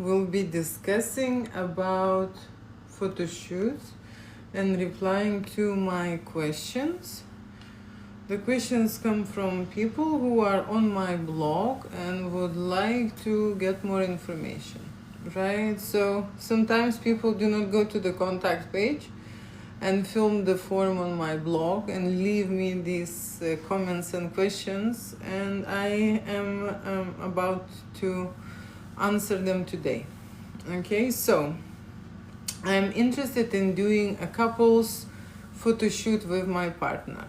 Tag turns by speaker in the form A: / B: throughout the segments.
A: we'll be discussing about photoshoots and replying to my questions. The questions come from people who are on my blog and would like to get more information, right? So sometimes people do not go to the contact page and film the form on my blog and leave me these comments and questions, and I am about to answer them today. Okay, so I'm interested in doing a couple's photo shoot with my partner.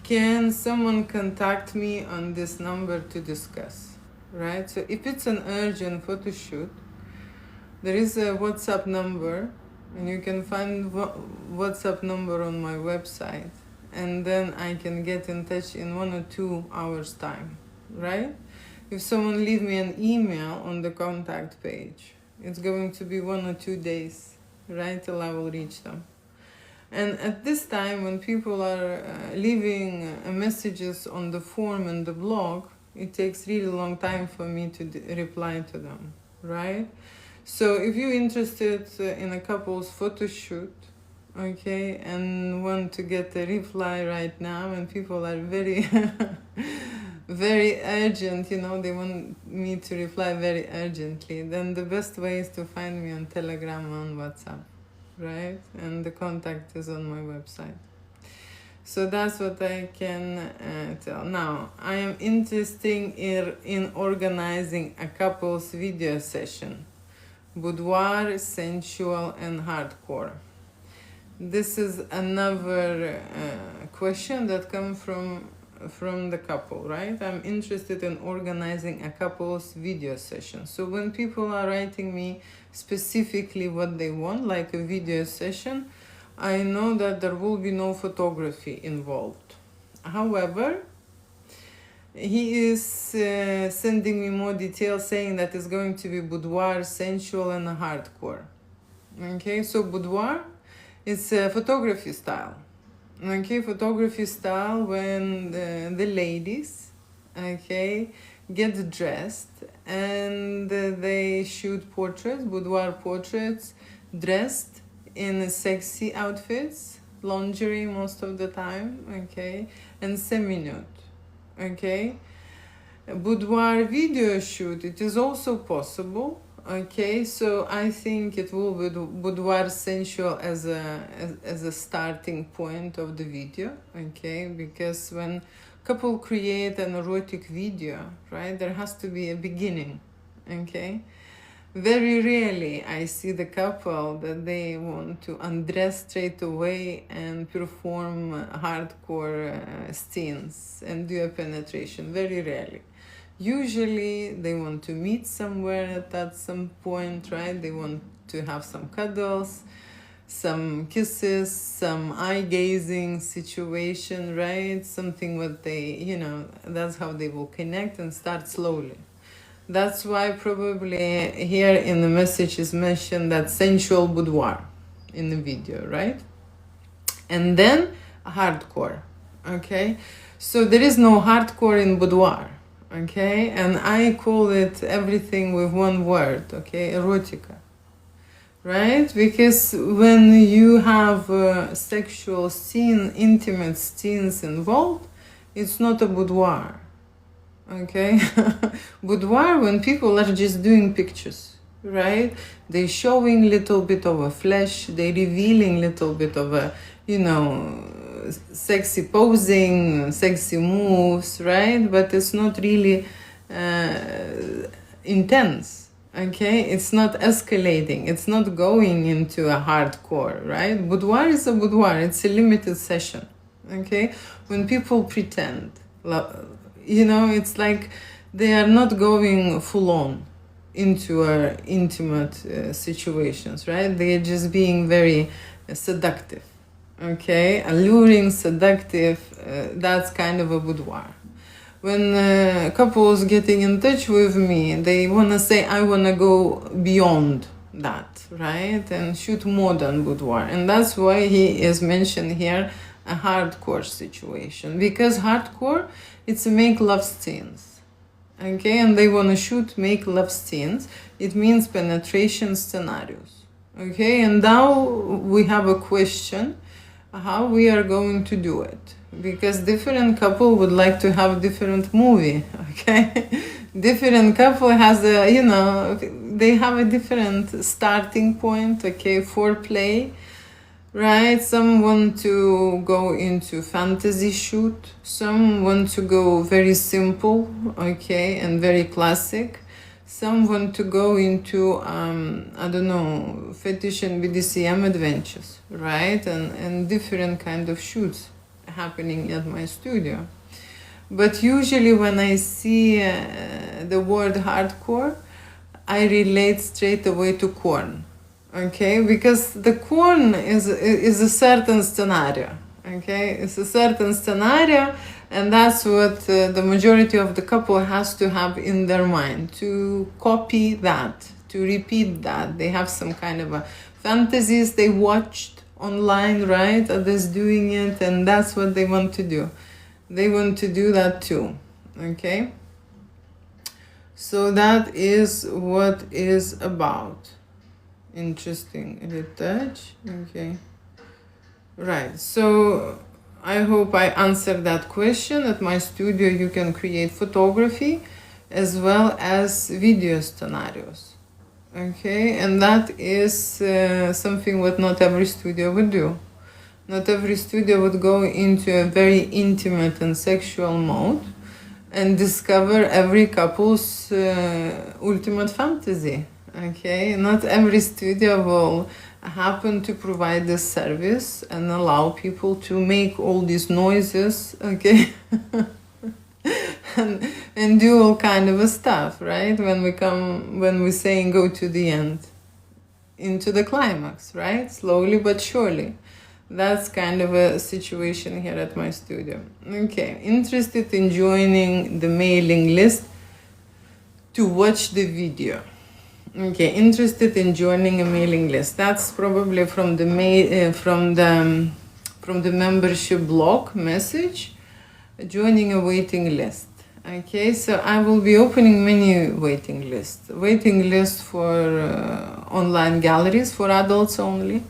A: Can someone contact me on this number to discuss? Right, so if it's an urgent photo shoot, there is a WhatsApp number, and you can find WhatsApp number on my website, and then I can get in touch in 1 or 2 hours time, right? If someone leave me an email on the contact page, it's going to be 1 or 2 days, right, till I will reach them. And at this time, when people are leaving messages on the form and the blog, it takes really long time for me to reply to them, right? So if you're interested in a couple's photo shoot, okay, and want to get a reply right now, and people are very, very urgent, you know, they want me to reply very urgently, then the best way is to find me on Telegram or on WhatsApp, right? And the contact is on my website. So that's what I can tell. Now, I am interested in organizing a couple's video session. Boudoir, sensual, and hardcore. This is another question that comes from the couple, right? I'm interested in organizing a couple's video session. So when people are writing me specifically what they want, like a video session, I know that there will be no photography involved. However, he is sending me more details, saying that it's going to be boudoir, sensual, and hardcore. Okay, so boudoir, it's a photography style. Okay, photography style when the ladies, okay, get dressed and they shoot portraits, boudoir portraits, dressed in sexy outfits, lingerie most of the time, okay, and semi-nude. Okay, boudoir video shoot, it is also possible. Okay, so I think it will be boudoir sensual as a starting point of the video. Okay, because when couple create an erotic video, right, there has to be a beginning. Okay, very rarely I see the couple that they want to undress straight away and perform hardcore scenes and do a penetration. Very rarely. Usually they want to meet somewhere at some point, right? They want to have some cuddles, some kisses, some eye-gazing situation, right? Something what they, you know, that's how they will connect and start slowly. That's why probably here in the message is mentioned that sensual boudoir in the video, right? And then hardcore, okay? So there is no hardcore in boudoir, okay? And I call it everything with one word, okay? Erotica, right? Because when you have sexual scene, intimate scenes involved, it's not a boudoir. Okay, boudoir when people are just doing pictures, right? They showing little bit of a flesh, they revealing little bit of a, you know, sexy posing, sexy moves, right? But it's not really intense. Okay, it's not escalating, it's not going into a hardcore, right? Boudoir is a boudoir, it's a limited session. Okay, when people pretend, you know, it's like they are not going full on into intimate situations, right? They are just being very seductive, okay? Alluring, seductive, that's kind of a boudoir. When couples getting in touch with me, they want to say, I want to go beyond that, right? And shoot more than boudoir. And that's why he is mentioned here a hardcore situation, because hardcore, it's make love scenes. okay, and they want to shoot make love scenes. It means penetration scenarios, okay. And now we have a question how we are going to do it, because different couple would like to have different movie, okay. Different couple has a, you know, they have a different starting point, okay, foreplay, right? Some want to go into fantasy shoot, some want to go very simple, okay, and very classic. Some want to go into, I don't know, fetish and BDSM adventures, right? And different kind of shoots happening at my studio. But usually when I see the word hardcore, I relate straight away to corn, okay? Because the corn is a certain scenario, okay? It's a certain scenario, and that's what the majority of the couple has to have in their mind, to copy that, to repeat that. They have some kind of a fantasies they watched online, right? Others doing it, and that's what they want to do. They want to do that too, okay? So that is what is about. Interesting retouch, okay. Right, so I hope I answered that question. At my studio you can create photography as well as video scenarios, okay. And that is something what not every studio would do. Not every studio would go into a very intimate and sexual mode and discover every couple's ultimate fantasy, okay. Not every studio will happen to provide this service and allow people to make all these noises, okay. and do all kind of stuff, right? When we saying go to the end, into the climax, right? Slowly but surely. That's kind of a situation here at my studio. Okay, interested in joining the mailing list to watch the video. Okay, interested in joining a mailing list. That's probably from the membership blog message, joining a waiting list. Okay, so I will be opening many waiting lists. Waiting list for online galleries for adults only.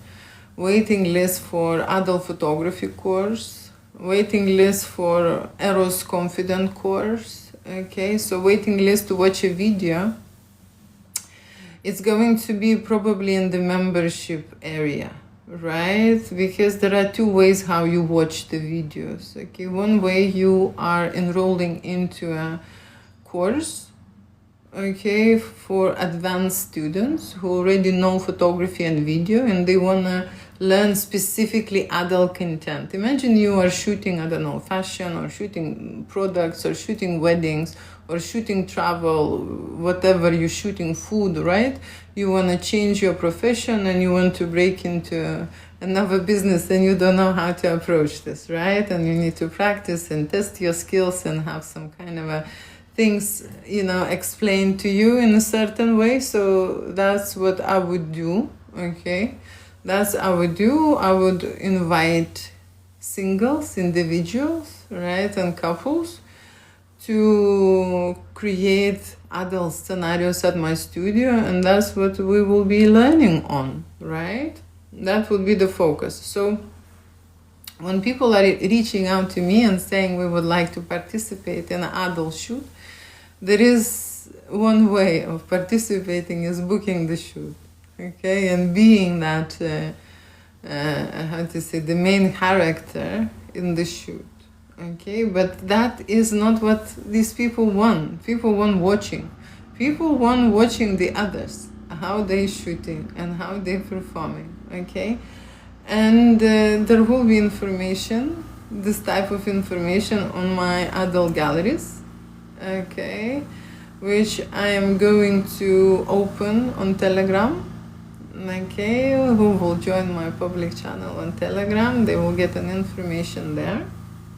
A: Waiting list for adult photography course. Waiting list for Eros Confident course. Okay, so waiting list to watch a video. It's going to be probably in the membership area, right? Because there are two ways how you watch the videos. Okay, one way you are enrolling into a course, okay, for advanced students who already know photography and video and they want to learn specifically adult content. Imagine you are shooting, I don't know, fashion or shooting products or shooting weddings or shooting travel, whatever you're shooting, food, right? You want to change your profession and you want to break into another business and you don't know how to approach this, right? And you need to practice and test your skills and have some kind of a things, you know, explained to you in a certain way. So that's what I would do, okay? That's what I would do. I would invite singles, individuals, right, and couples to create adult scenarios at my studio, and that's what we will be learning on, right? That would be the focus. So when people are reaching out to me and saying we would like to participate in an adult shoot, there is one way of participating is booking the shoot, okay, and being that, how to say, the main character in the shoot, okay. But that is not what these people want. People want watching. People want watching the others, how they shooting and how they performing, okay. And there will be information, this type of information on my adult galleries, okay, which I am going to open on Telegram, okay. Who will join my public channel on Telegram, they will get an information there,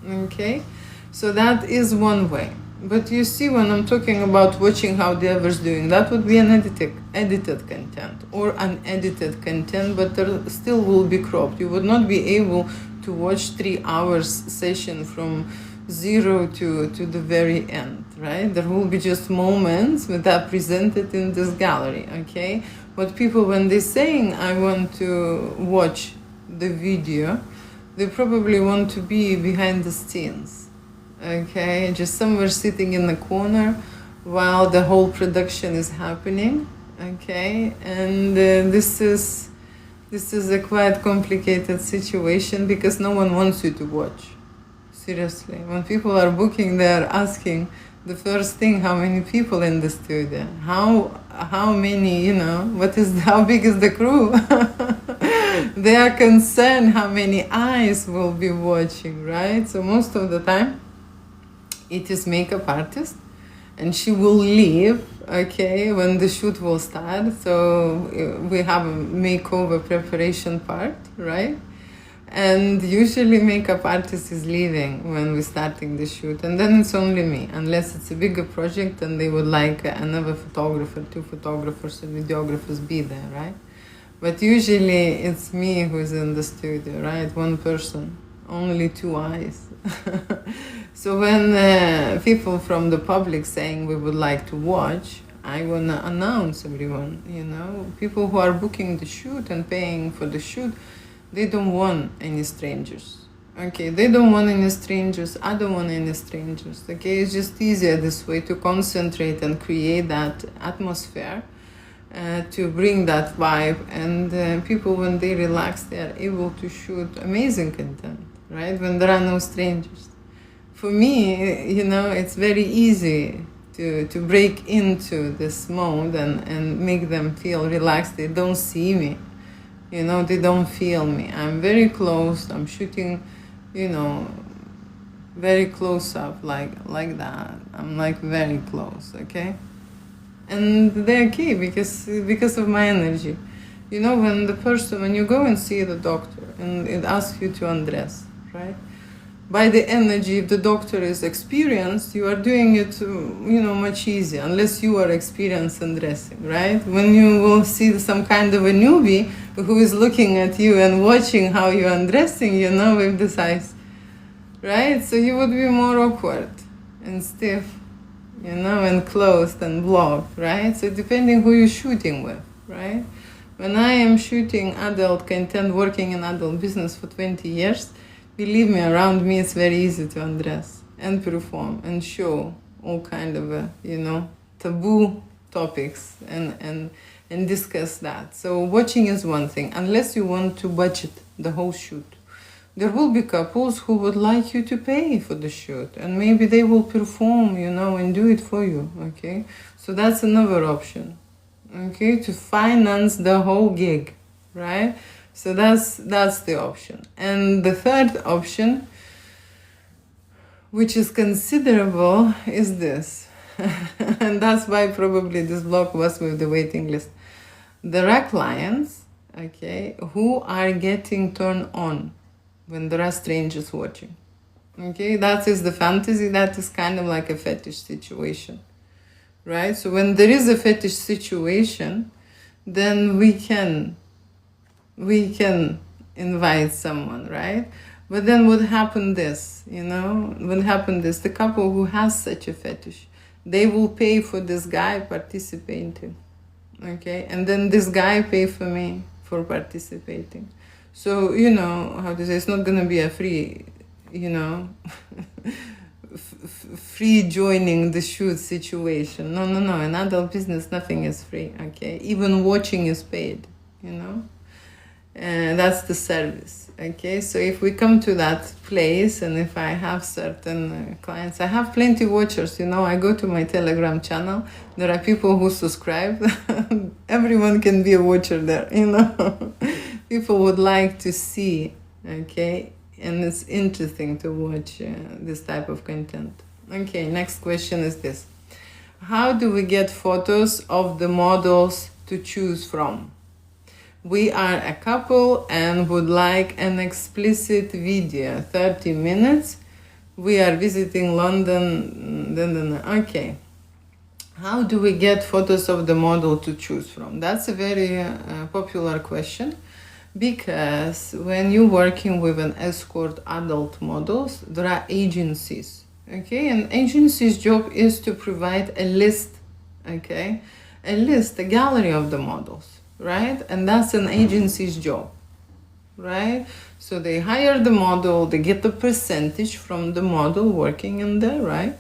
A: okay. So that is one way. But you see, when I'm talking about watching how the other's doing, that would be an edited content or unedited content, but there still will be cropped. You would not be able to watch 3 hours session from zero to the very end, right? There will be just moments that are presented in this gallery, okay? What people, when they're saying, I want to watch the video, they probably want to be behind the scenes, okay? Just somewhere sitting in the corner while the whole production is happening, okay? And this is a quite complicated situation because no one wants you to watch. Seriously, when people are booking, they are asking the first thing, how many people in the studio, how many, how big is the crew? They are concerned how many eyes will be watching, right? So most of the time it is makeup artist, and she will leave, okay, when the shoot will start. So we have a makeover preparation part, right? And usually makeup artist is leaving when we're starting the shoot, and then it's only me, unless it's a bigger project and they would like another photographer, 2 photographers and videographers be there, right? But usually it's me who's in the studio, right? 1 person, only 2 eyes. So when people from the public saying we would like to watch, I want to announce everyone, people who are booking the shoot and paying for the shoot, they don't want any strangers, okay? They don't want any strangers, I don't want any strangers, okay? It's just easier this way to concentrate and create that atmosphere, to bring that vibe, and people, when they relax, they are able to shoot amazing content, right? When there are no strangers. For me, it's very easy to break into this mode and make them feel relaxed. They don't see me. They don't feel me. I'm very close. I'm shooting, very close up, like that. I'm like very close, okay? And they're key because of my energy. When you go and see the doctor and it asks you to undress, right? By the energy, if the doctor is experienced, you are doing it, much easier, unless you are experienced in dressing, right? When you will see some kind of a newbie who is looking at you and watching how you're undressing, with the size, right? So you would be more awkward and stiff, and closed and blocked, right? So depending who you're shooting with, right? When I am shooting adult content, working in adult business for 20 years, believe me, around me it's very easy to undress and perform and show all kind of, taboo topics and discuss that. So watching is one thing, unless you want to budget the whole shoot. There will be couples who would like you to pay for the shoot, and maybe they will perform, and do it for you, okay? So that's another option, okay, to finance the whole gig, right? So that's the option. And the third option, which is considerable, is this. And that's why probably this blog was with the waiting list. There are clients, okay, who are getting turned on when there are strangers watching. Okay, that is the fantasy, that is kind of like a fetish situation, right? So when there is a fetish situation, then we can invite someone, right? But then what happened this, the couple who has such a fetish, they will pay for this guy participating, okay? And then this guy pay for me for participating. So, how to say, it's not going to be a free, free joining the shoot situation. No. In adult business, nothing is free, okay? Even watching is paid, And that's the service, okay? So if we come to that place, and if I have certain clients, I have plenty watchers, I go to my Telegram channel, there are people who subscribe. Everyone can be a watcher there, People would like to see, okay? And it's interesting to watch this type of content. Okay, next question is this. How do we get photos of the models to choose from? We are a couple and would like an explicit video, 30 minutes. We are visiting London. Okay. How do we get photos of the model to choose from? That's a very popular question, Because when you're working with an escort adult models, there are agencies, okay? And agency's job is to provide a list, okay? A list, a gallery of the models, right? And that's an agency's job, right? So they hire the model, they get the percentage from the model working in there, right?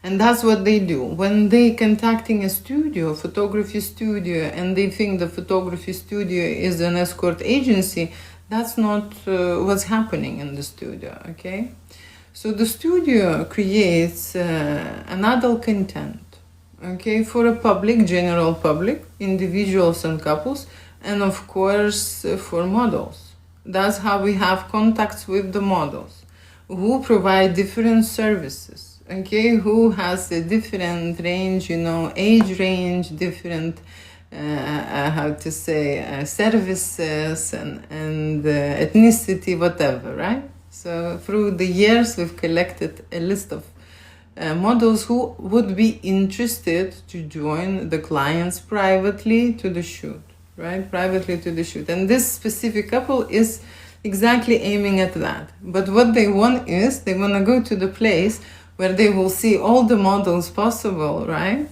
A: And that's what they do. When they contacting a studio, photography studio, and they think the photography studio is an escort agency, that's not what's happening in the studio, okay? So the studio creates an adult content, okay, for a public, general public, individuals and couples, and of course for models. That's how we have contacts with the models, who provide different services. Okay, who has a different range, you know, age range, different, how to say, services and ethnicity, whatever, right? So through the years, we've collected a list of models who would be interested to join the clients privately to the shoot, right? Privately to the shoot. And this specific couple is exactly aiming at that. But what they want is, they want to go to the place where they will see all the models possible, right?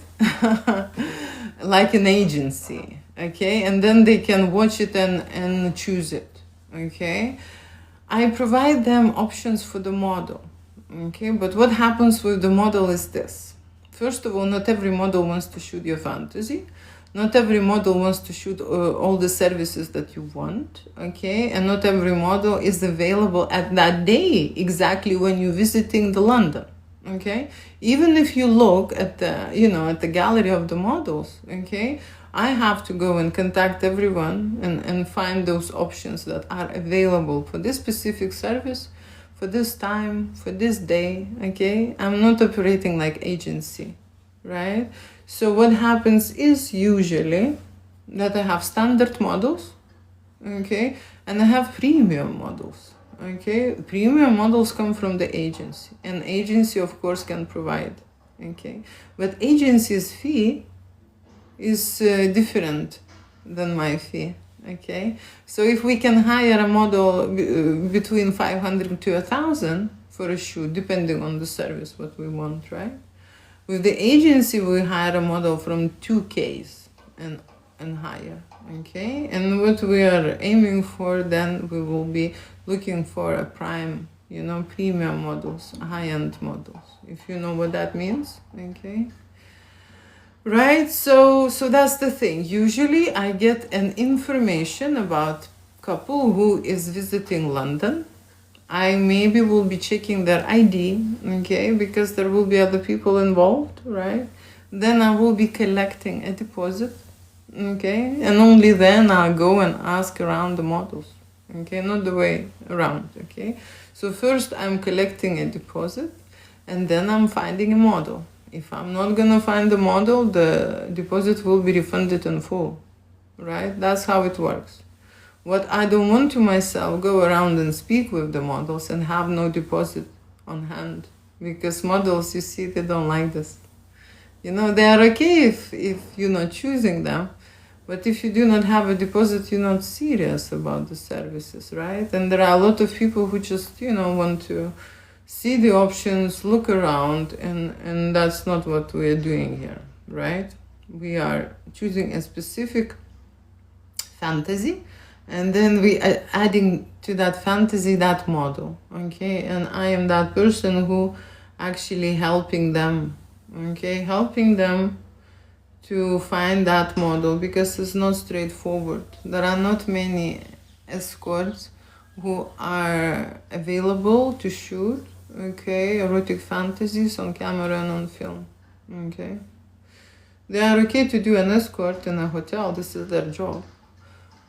A: Like an agency, okay? And then they can watch it and choose it, okay? I provide them options for the model, okay? But what happens with the model is this. First of all, not every model wants to shoot your fantasy. Not every model wants to shoot all the services that you want, okay? And not every model is available at that day, exactly when you're visiting the London. Okay, even if you look at the, you know, at the gallery of the models, okay, I have to go and contact everyone and find those options that are available for this specific service, for this time, for this day, okay? I'm not operating like agency, right? So what happens is usually that I have standard models, okay, and I have premium models. Okay, premium models come from the agency, and agency of course can provide, okay, but agency's fee is different than my fee, okay? So if we can hire a model between 500 to 1,000 for a shoot, depending on the service what we want, right? With the agency we hire a model from 2Ks and higher, okay? And what we are aiming for, then we will be looking for a prime, you know, premium models, high-end models, if you know what that means, okay? Right, so that's the thing. Usually I get an information about couple who is visiting London. I maybe will be checking their ID, okay, because there will be other people involved, right? Then I will be collecting a deposit, okay, and only then I'll go and ask around the models, okay, not the way around, okay? So first I'm collecting a deposit, and then I'm finding a model. If I'm not gonna find the model, the deposit will be refunded in full, right? That's how it works. What I don't want to myself, go around and speak with the models and have no deposit on hand, because models, you see, they don't like this. You know, they are okay if you're not choosing them, but if you do not have a deposit, you're not serious about the services, right? And there are a lot of people who just, you know, want to see the options, look around, and that's not what we are doing here, right? We are choosing a specific fantasy, and then we are adding to that fantasy that model, okay? And I am that person who actually helping them, okay? Helping them to find that model, because it's not straightforward. There are not many escorts who are available to shoot, okay, erotic fantasies on camera and on film, okay? They are okay to do an escort in a hotel, this is their job.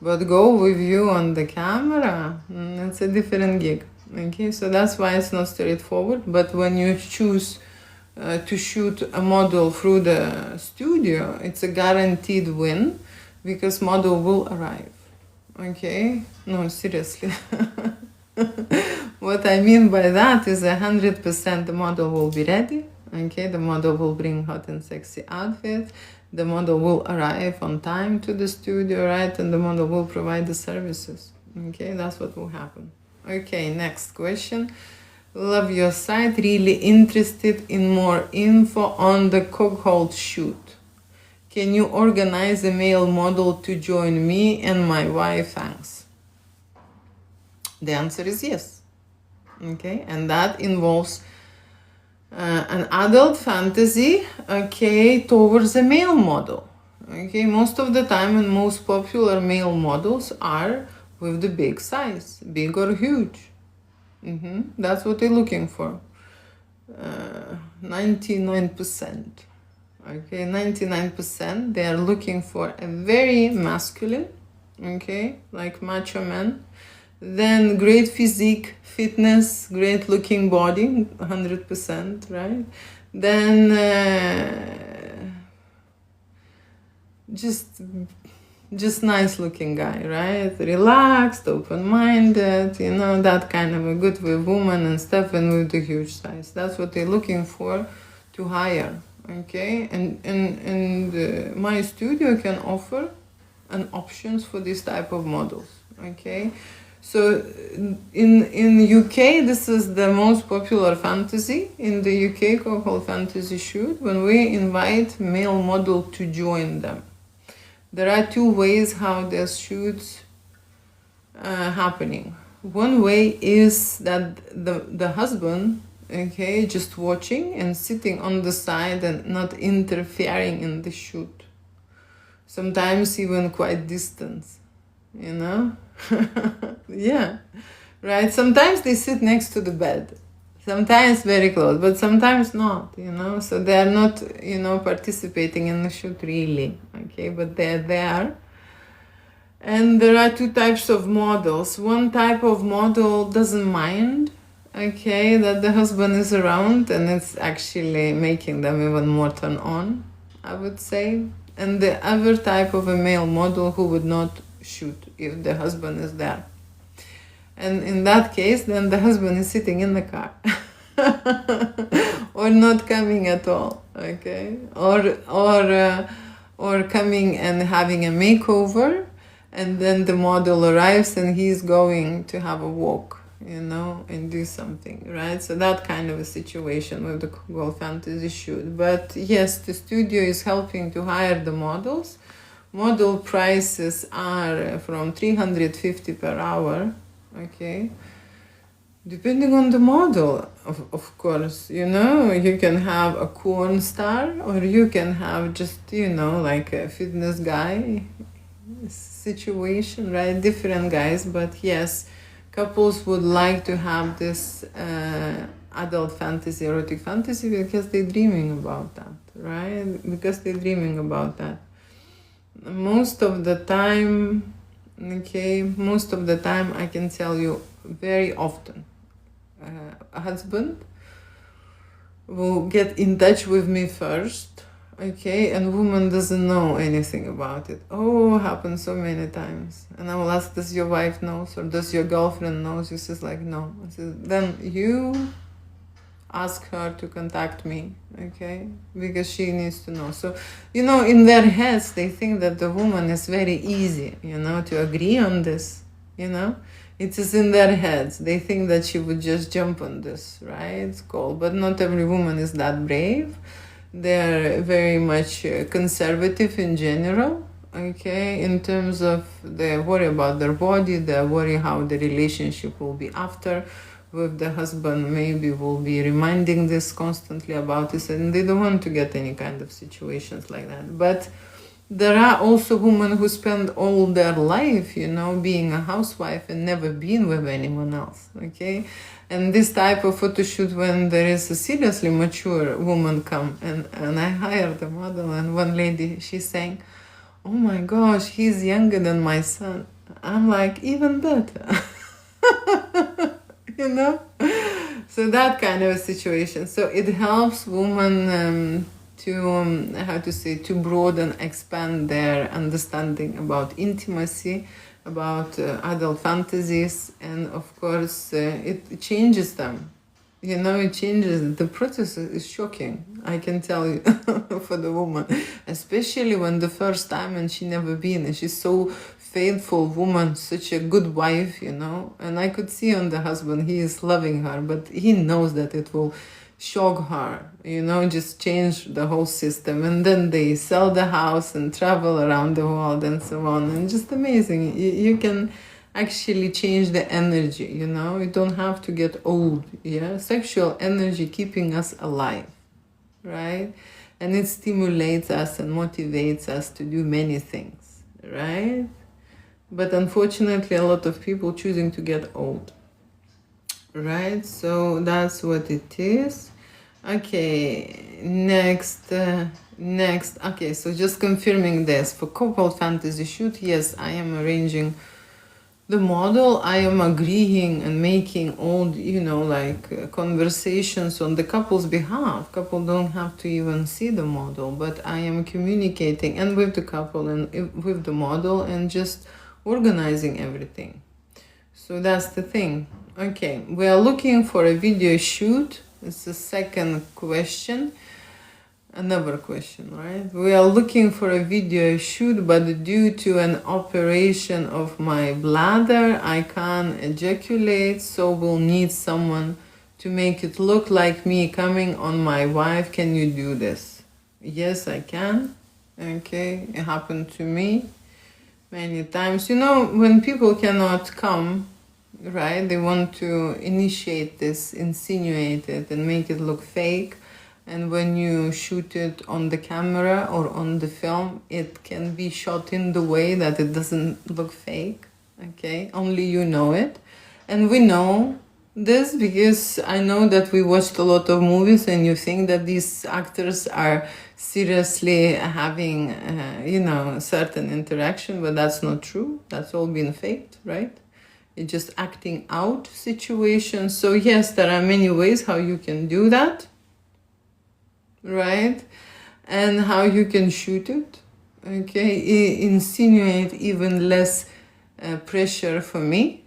A: But go with you on the camera, it's a different gig, okay? So that's why it's not straightforward. But when you choose to shoot a model through the studio, it's a guaranteed win, because model will arrive, okay? No, seriously. What I mean by that is 100% the model will be ready, Okay, the model will bring hot and sexy outfit. The model will arrive on time to the studio, right? And the model will provide the services. Okay, that's what will happen. Okay, next question. Love your site. Really interested in more info on the cuckold shoot. Can you organize a male model to join me and my wife? Thanks. The answer is yes. Okay, and that involves an adult fantasy, okay, towards a male model. Okay, most of the time, and most popular male models are with the big size, big or huge. That's what they're looking for. 99%. Okay, 99%. They are looking for a very masculine, okay, like macho man. Then great physique, fitness, great looking body, 100%, right? Then just nice looking guy, right? Relaxed, open-minded, you know, that kind of a good with woman and stuff, and with the huge size. That's what they're looking for to hire, okay? And my studio can offer an options for this type of models, okay? So in UK, this is the most popular fantasy in the UK, called fantasy shoot, when we invite male model to join them. There are two ways how the shoots happening. One way is that the husband, okay, just watching and sitting on the side and not interfering in the shoot. Sometimes even quite distant, you know. Yeah, right. Sometimes they sit next to the bed, sometimes very close, but sometimes not, you know. So they are not, you know, participating in the shoot really, okay, but they're there. And there are two types of models. One type of model doesn't mind, okay, that the husband is around, and it's actually making them even more turn on, I would say. And the other type of a male model who would not shoot if the husband is there. And in that case, then the husband is sitting in the car or not coming at all, okay? Or coming and having a makeover, and then the model arrives and he's going to have a walk, you know, and do something, right? So that kind of a situation with the Google Fantasy shoot. But yes, the studio is helping to hire the models. Model prices are from 350 per hour, okay? Depending on the model, of course, you know, you can have a corn star, or you can have just, you know, like a fitness guy situation, right? Different guys, but yes, couples would like to have this adult fantasy, erotic fantasy, because they're dreaming about that, right? Because they're dreaming about that. Most of the time, okay, most of the time I can tell you very often, a husband will get in touch with me first, okay, and woman doesn't know anything about it. Oh, happens so many times. And I will ask, does your wife knows, or does your girlfriend knows? She says like, no. I said, then you ask her to contact me, okay, because she needs to know. So, you know, in their heads they think that the woman is very easy, you know, to agree on this, you know. It is in their heads. They think that she would just jump on this, right, call. But not every woman is that brave. They're very much conservative in general, okay, in terms of they worry about their body, they worry how the relationship will be after. With the husband, maybe will be reminding this constantly about this, and they don't want to get any kind of situations like that. But there are also women who spend all their life, you know, being a housewife and never been with anyone else, okay? And this type of photo shoot, when there is a seriously mature woman come, and I hired a model, and one lady, she's saying, oh my gosh, he's younger than my son. I'm like, even better. You know, so that kind of a situation. So it helps women to how to say, to broaden, expand their understanding about intimacy, about adult fantasies, and of course it changes them. You know, it changes. The process is shocking, I can tell you, for the woman, especially when the first time and she never been, and she's so faithful woman, such a good wife, you know. And I could see on the husband, he is loving her, but he knows that it will shock her, you know, just change the whole system. And then they sell the house and travel around the world and so on, and just amazing. You can actually change the energy, you know. You don't have to get old. Yeah, sexual energy keeping us alive, right? And it stimulates us and motivates us to do many things, right? But unfortunately, a lot of people choosing to get old, right? So that's what it is. Okay, next. Okay, so just confirming this for couple fantasy shoot. Yes, I am arranging the model. I am agreeing and making all, you know, like conversations on the couple's behalf. Couple don't have to even see the model, but I am communicating and with the couple and with the model and just organizing everything. So that's the thing. Okay, we are looking for a video shoot. It's the second question. Another question, right? We are looking for a video shoot, but due to an operation of my bladder, I can't ejaculate, so we'll need someone to make it look like me coming on my wife. Can you do this? Yes, I can. Okay, it happened to me many times. You know, when people cannot come, right, they want to initiate this, insinuate it and make it look fake. And when you shoot it on the camera or on the film, it can be shot in the way that it doesn't look fake. Okay, only you know it. And we know this because I know that we watched a lot of movies and you think that these actors are seriously having, you know, certain interaction, but that's not true. That's all been faked, right? It's just acting out situations. So yes, there are many ways how you can do that, right? And how you can shoot it. Okay, insinuate even less pressure for me.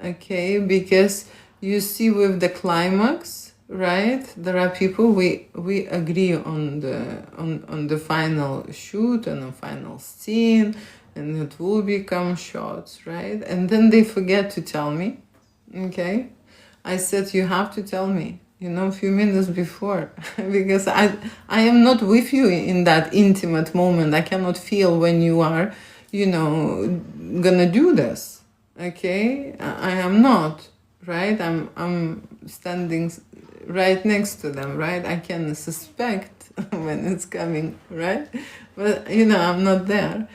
A: Okay, because you see with the climax, right, there are people we agree on the final shoot and the final scene, and it will become shots, right? And then they forget to tell me. Okay, I said you have to tell me, you know, a few minutes before, because I am not with you in that intimate moment. I cannot feel when you are, you know, gonna do this. Okay, I am not, right? I'm standing right next to them, right? I can suspect when it's coming, right? But you know, I'm not there,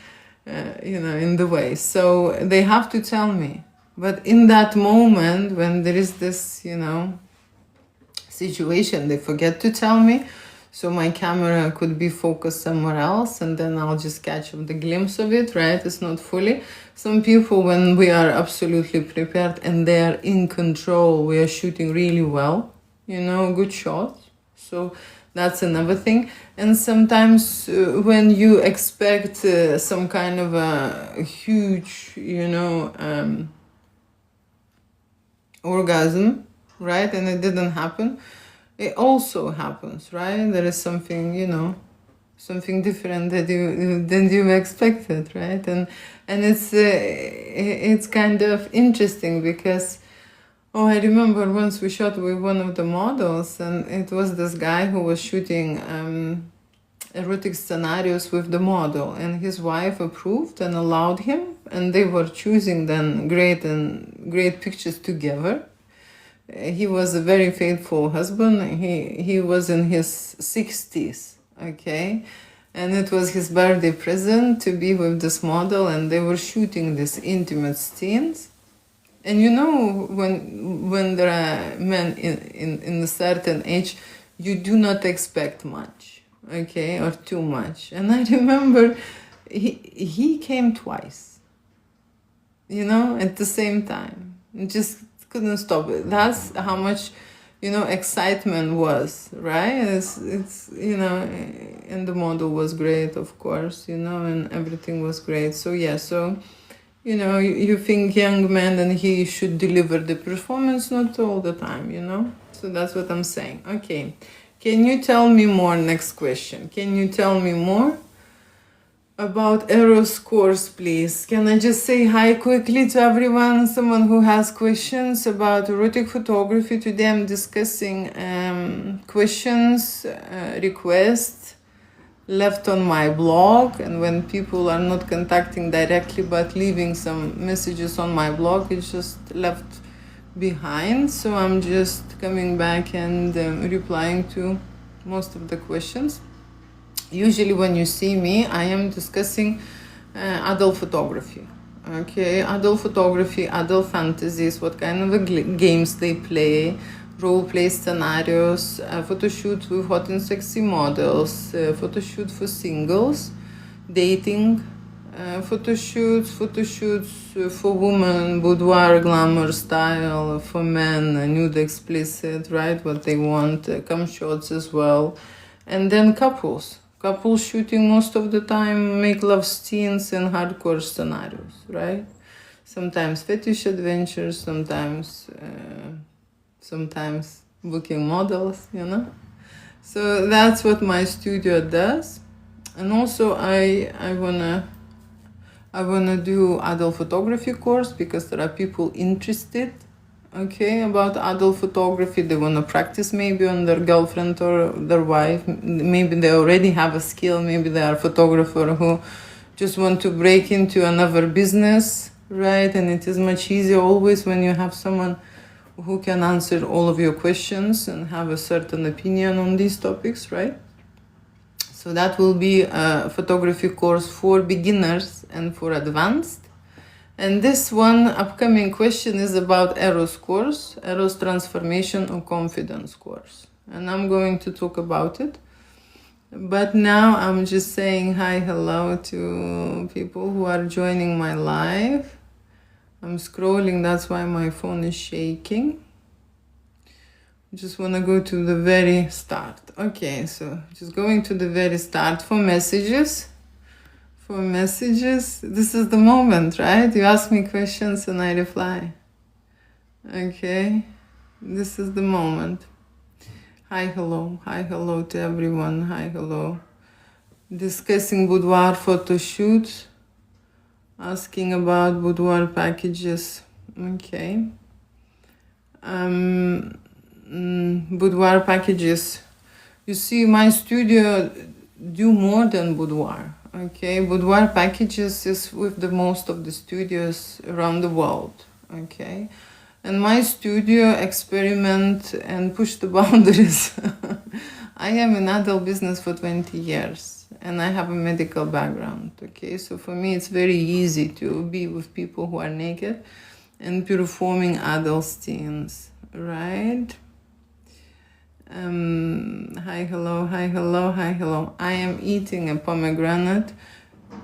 A: you know, in the way. So they have to tell me. But in that moment when there is this, you know, situation, they forget to tell me, so my camera could be focused somewhere else and then I'll just catch the glimpse of it, right? It's not fully. Some people, when we are absolutely prepared and they are in control, we are shooting really well, you know, good shots. So that's another thing. And sometimes when you expect some kind of a huge, you know, orgasm, right, and it didn't happen, it also happens, right? There is something, you know, something different that than you expected, right? And it's kind of interesting because, oh, I remember once we shot with one of the models, and it was this guy who was shooting erotic scenarios with the model, and his wife approved and allowed him, and they were choosing then great pictures together. He was a very faithful husband. He was in his 60s, okay? And it was his birthday present to be with this model, and they were shooting these intimate scenes. And you know, when there are men in a certain age, you do not expect much, okay, or too much. And I remember he came twice, you know, at the same time. Just couldn't stop it. That's how much, you know, excitement was, right? It's you know, and the model was great, of course, you know, and everything was great. So yeah, so you know, you think young man and he should deliver the performance, not all the time, you know. So that's what I'm saying. Okay. Can you tell me more? Next question. Can you tell me more about Eros course, please? Can I just say hi quickly to everyone? Someone who has questions about erotic photography. Today I'm discussing questions, requests left on my blog, and when people are not contacting directly but leaving some messages on my blog, it's just left behind. So I'm just coming back and replying to most of the questions. Usually when you see me, I am discussing adult photography. Okay, adult photography, adult fantasies, what kind of games they play, role play scenarios, photo shoot with hot and sexy models, photo shoot for singles, dating, photo shoots for women, boudoir, glamour style, for men, nude, explicit, right, what they want, cum shots as well, and then couples shooting most of the time, make love scenes and hardcore scenarios, right? Sometimes fetish adventures, sometimes booking models, you know. So that's what my studio does. And also I wanna do adult photography course because there are people interested, okay, about adult photography. They want to practice maybe on their girlfriend or their wife. Maybe they already have a skill. Maybe they are a photographer who just want to break into another business, right? And it is much easier always when you have someone who can answer all of your questions and have a certain opinion on these topics, right? So that will be a photography course for beginners and for advanced. And this one upcoming question is about Eros course, Eros transformation or confidence course. And I'm going to talk about it. But now I'm just saying hi, hello to people who are joining my live. I'm scrolling, that's why my phone is shaking. Just want to go to the very start. Okay, so just going to the very start for messages. For messages, this is the moment, right? You ask me questions and I reply. Okay, this is the moment. Hi, hello to everyone. Hi, hello. Discussing boudoir photo shoot. Asking about boudoir packages. Okay. Boudoir packages. You see, my studio do more than boudoir. Okay, boudoir packages is with the most of the studios around the world. Okay, and my studio experiment and push the boundaries. I am in adult business for 20 years and I have a medical background. Okay, so for me it's very easy to be with people who are naked and performing adult scenes, right? Hi, hello. I am eating a pomegranate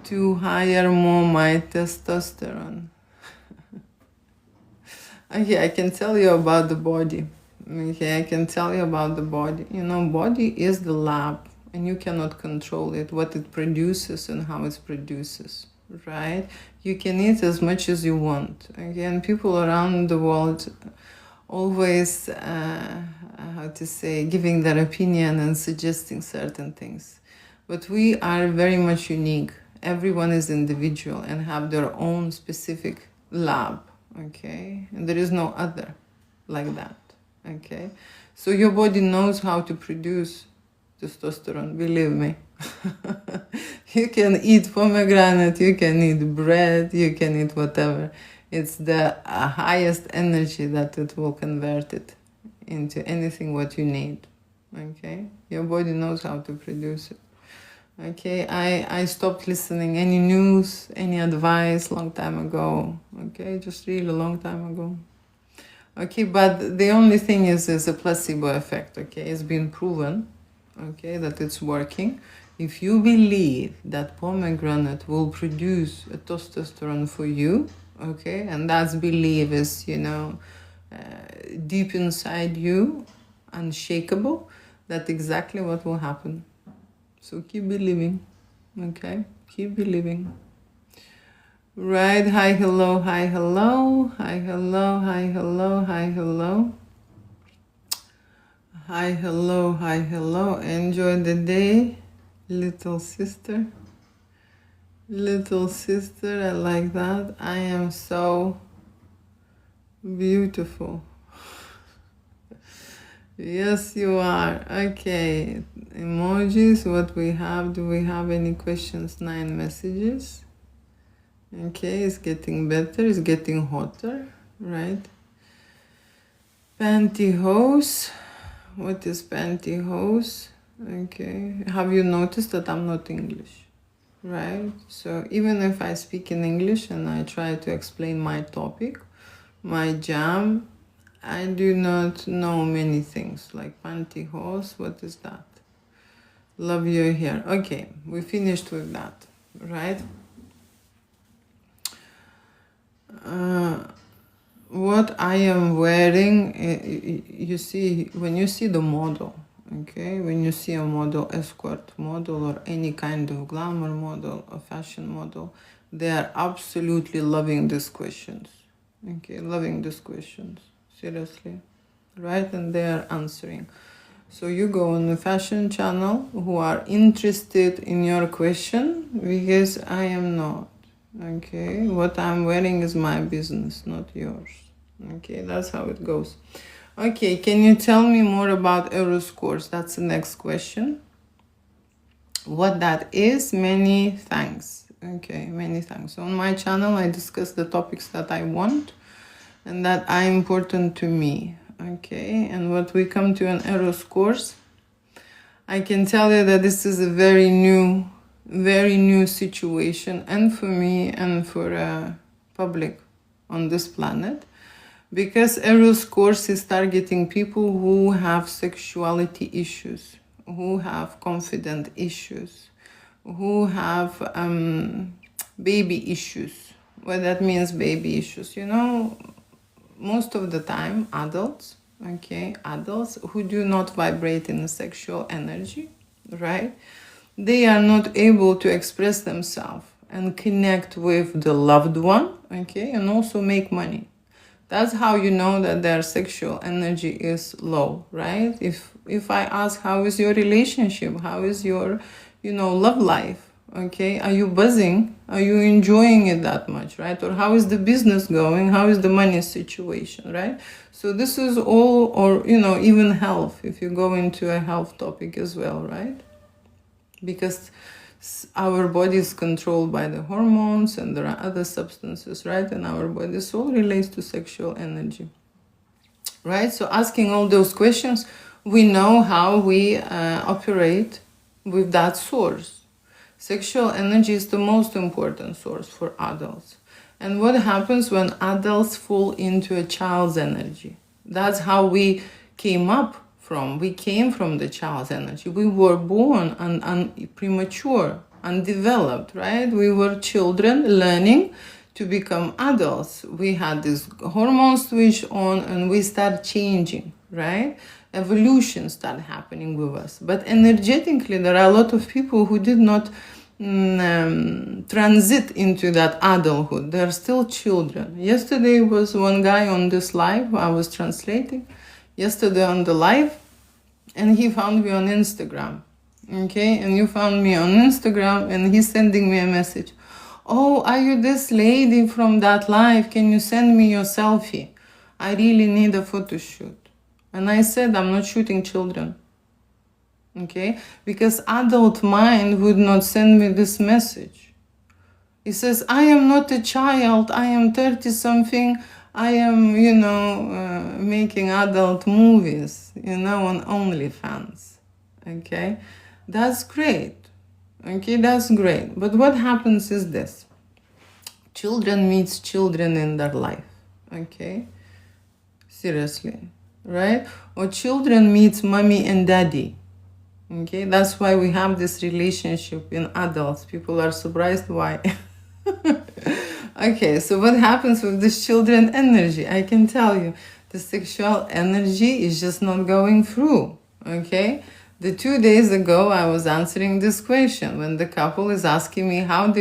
A: to hire more my testosterone. Okay, I can tell you about the body. Okay, I can tell you about the body. You know, body is the lab and you cannot control it, what it produces and how it produces, right? You can eat as much as you want. Again, people around the world always, giving their opinion and suggesting certain things. But we are very much unique. Everyone is individual and have their own specific lab, okay? And there is no other like that, okay? So your body knows how to produce testosterone, believe me. You can eat pomegranate, you can eat bread, you can eat whatever. It's the highest energy that it will convert it into anything what you need, okay? Your body knows how to produce it, okay? I stopped listening any news, any advice long time ago, okay? Just really a long time ago. Okay, but the only thing is a placebo effect, okay? It's been proven, okay, that it's working. If you believe that pomegranate will produce a testosterone for you, okay, and that belief is, you know, deep inside you, unshakable, that's exactly what will happen. So keep believing, okay? Keep believing. Right, hi, hello. Hi, hello. Enjoy the day, little sister. Little sister, I like that. I am so beautiful. Yes, you are. Okay. Emojis, what we have. Do we have any questions? 9 messages. Okay, it's getting better. It's getting hotter, right? Pantyhose. What is pantyhose? Okay. Have you noticed that I'm not English? Right? So even if I speak in English and I try to explain my topic, my jam, I do not know many things like pantyhose. What is that? Love your hair. Okay, we finished with that, right? What I am wearing, you see, when you see the model, okay, when you see a model, escort model, or any kind of glamour model, a fashion model, they are absolutely loving these questions, okay, loving these questions, seriously, right? And they are answering. So you go on the fashion channel who are interested in your question, because I am not. Okay, what I'm wearing is my business, not yours. Okay, that's how it goes. Okay, can you tell me more about Eros course? That's the next question. What that is? Many thanks. Okay, many thanks. On my channel, I discuss the topics that I want and that are important to me. Okay, and what we come to an Eros course, I can tell you that this is a very new situation, and for me and for public on this planet, because Eros course is targeting people who have sexuality issues, who have confidence issues, who have baby issues. What that means, baby issues, you know, most of the time adults, okay, adults who do not vibrate in a sexual energy, right? They are not able to express themselves and connect with the loved one, okay, and also make money. That's how you know that their sexual energy is low, right? If I ask, how is your relationship? How is your, love life? Okay, are you buzzing? Are you enjoying it that much, right? Or how is the business going? How is the money situation, right? So this is all, or even health, if you go into a health topic as well, right? Because our body is controlled by the hormones and there are other substances, right? And our body all relates to sexual energy, right? So asking all those questions, we know how we operate with that source. Sexual energy is the most important source for adults. And what happens when adults fall into a child's energy? That's how we came up from. We came from the child's energy. We were born premature, undeveloped, right? We were children learning to become adults. We had this hormone switch on and we start changing, right? Evolution started happening with us. But energetically, there are a lot of people who did not transit into that adulthood. They're still children. Yesterday was one guy on this live, I was translating yesterday on the live, and he found me on Instagram. Okay, and you found me on Instagram, and he's sending me a message. Oh, are you this lady from that live? Can you send me your selfie? I really need a photo shoot. And I said, I'm not shooting children. Okay, because adult mind would not send me this message. He says, I am not a child, I am 30 something, I am, making adult movies, on OnlyFans. Okay, that's great. Okay, that's great. But what happens is this. Children meets children in their life. Okay, seriously, right? Or children meets mommy and daddy. Okay, that's why we have this relationship in adults. People are surprised why. Okay, so what happens with this children energy? I can tell you, the sexual energy is just not going through. Okay, the 2 days ago I was answering this question when the couple is asking me how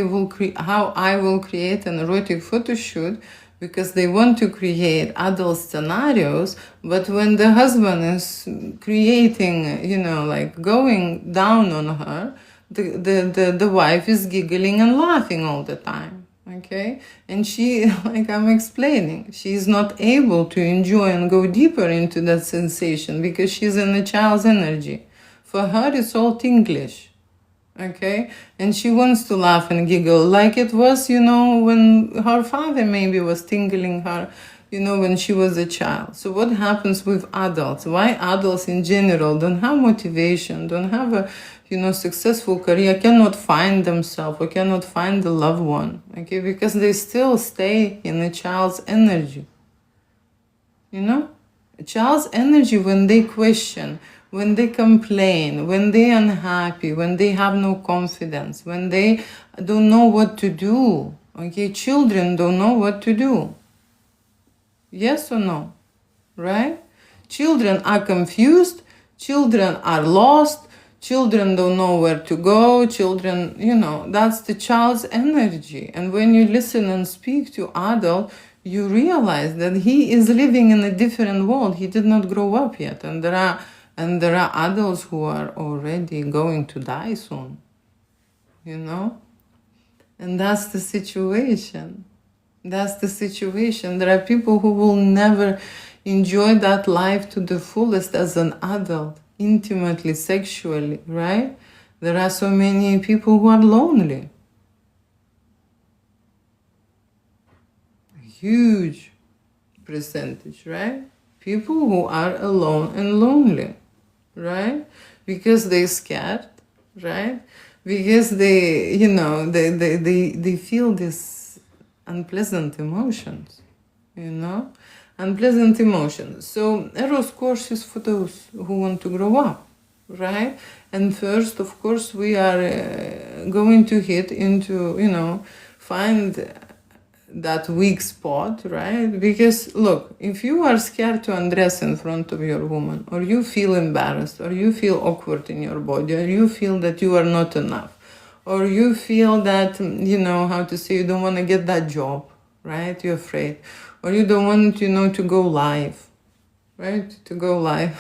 A: I will create an erotic photo shoot because they want to create adult scenarios, but when the husband is creating, you know, like going down on her, the wife is giggling and laughing all the time. Okay, and she, like I'm explaining, she's not able to enjoy and go deeper into that sensation because she's in the child's energy. For her, it's all Tinglish. Okay, and she wants to laugh and giggle like it was, you know, when her father maybe was tingling her, you know, when she was a child. So what happens with adults? Why adults in general don't have motivation, don't have a, you know, successful career, cannot find themselves or cannot find the loved one? Okay, because they still stay in a child's energy. You know, a child's energy, when they question, when they complain, when they're unhappy, when they have no confidence, when they don't know what to do. Okay, children don't know what to do. Yes or no? Right? Children are confused, children are lost, children don't know where to go, children, you know, that's the child's energy. And when you listen and speak to adult, you realize that he is living in a different world. He did not grow up yet. And there are adults who are already going to die soon, you know? And that's the situation. That's the situation. There are people who will never enjoy that life to the fullest as an adult, intimately, sexually, right? There are so many people who are lonely. A huge percentage, right? People who are alone and lonely, right? Because they're scared, right? Because they, you know, they feel this unpleasant emotions, you know? Unpleasant emotions. So Eros course is for those who want to grow up, right? And first, of course, we are going to hit into, you know, find that weak spot, right? Because look, if you are scared to undress in front of your woman, or you feel embarrassed, or you feel awkward in your body, or you feel that you are not enough, or you feel that, you know, how to say, you don't want to get that job, right? You're afraid, or you don't want, you know, to go live, right? To go live.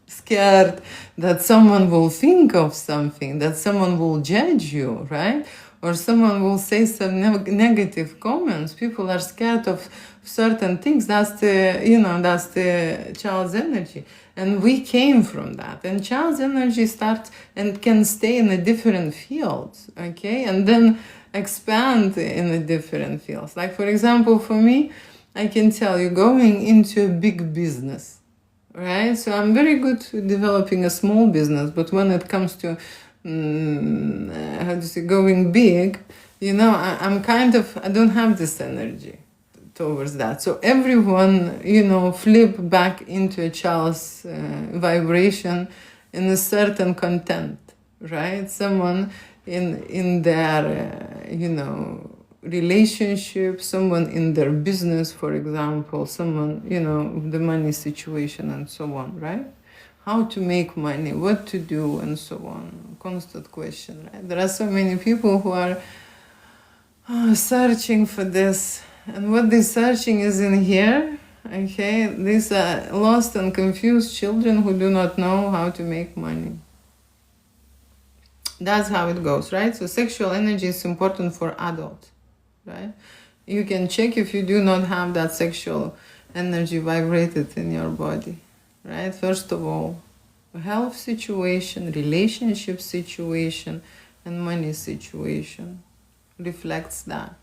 A: Scared that someone will think of something, that someone will judge you, right? Or someone will say some negative comments. People are scared of certain things. That's the, you know, that's the child's energy. And we came from that. And child's energy starts and can stay in a different fields, okay? And then expand in a different fields. Like, for example, for me, I can tell you, going into a big business, right? So I'm very good at developing a small business, but when it comes to how to say, going big, you know, I'm kind of, I don't have this energy towards that. So everyone, you know, flip back into a child's vibration in a certain content, right? Someone in their, you know, relationship, someone in their business, for example, someone, you know, the money situation and so on, right? How to make money, what to do, and so on. Constant question, right? There are so many people who are searching for this, and what they're searching is in here, okay? These are lost and confused children who do not know how to make money. That's how it goes, right? So sexual energy is important for adults, right? You can check if you do not have that sexual energy vibrated in your body. Right? First of all, health situation, relationship situation, and money situation reflects that.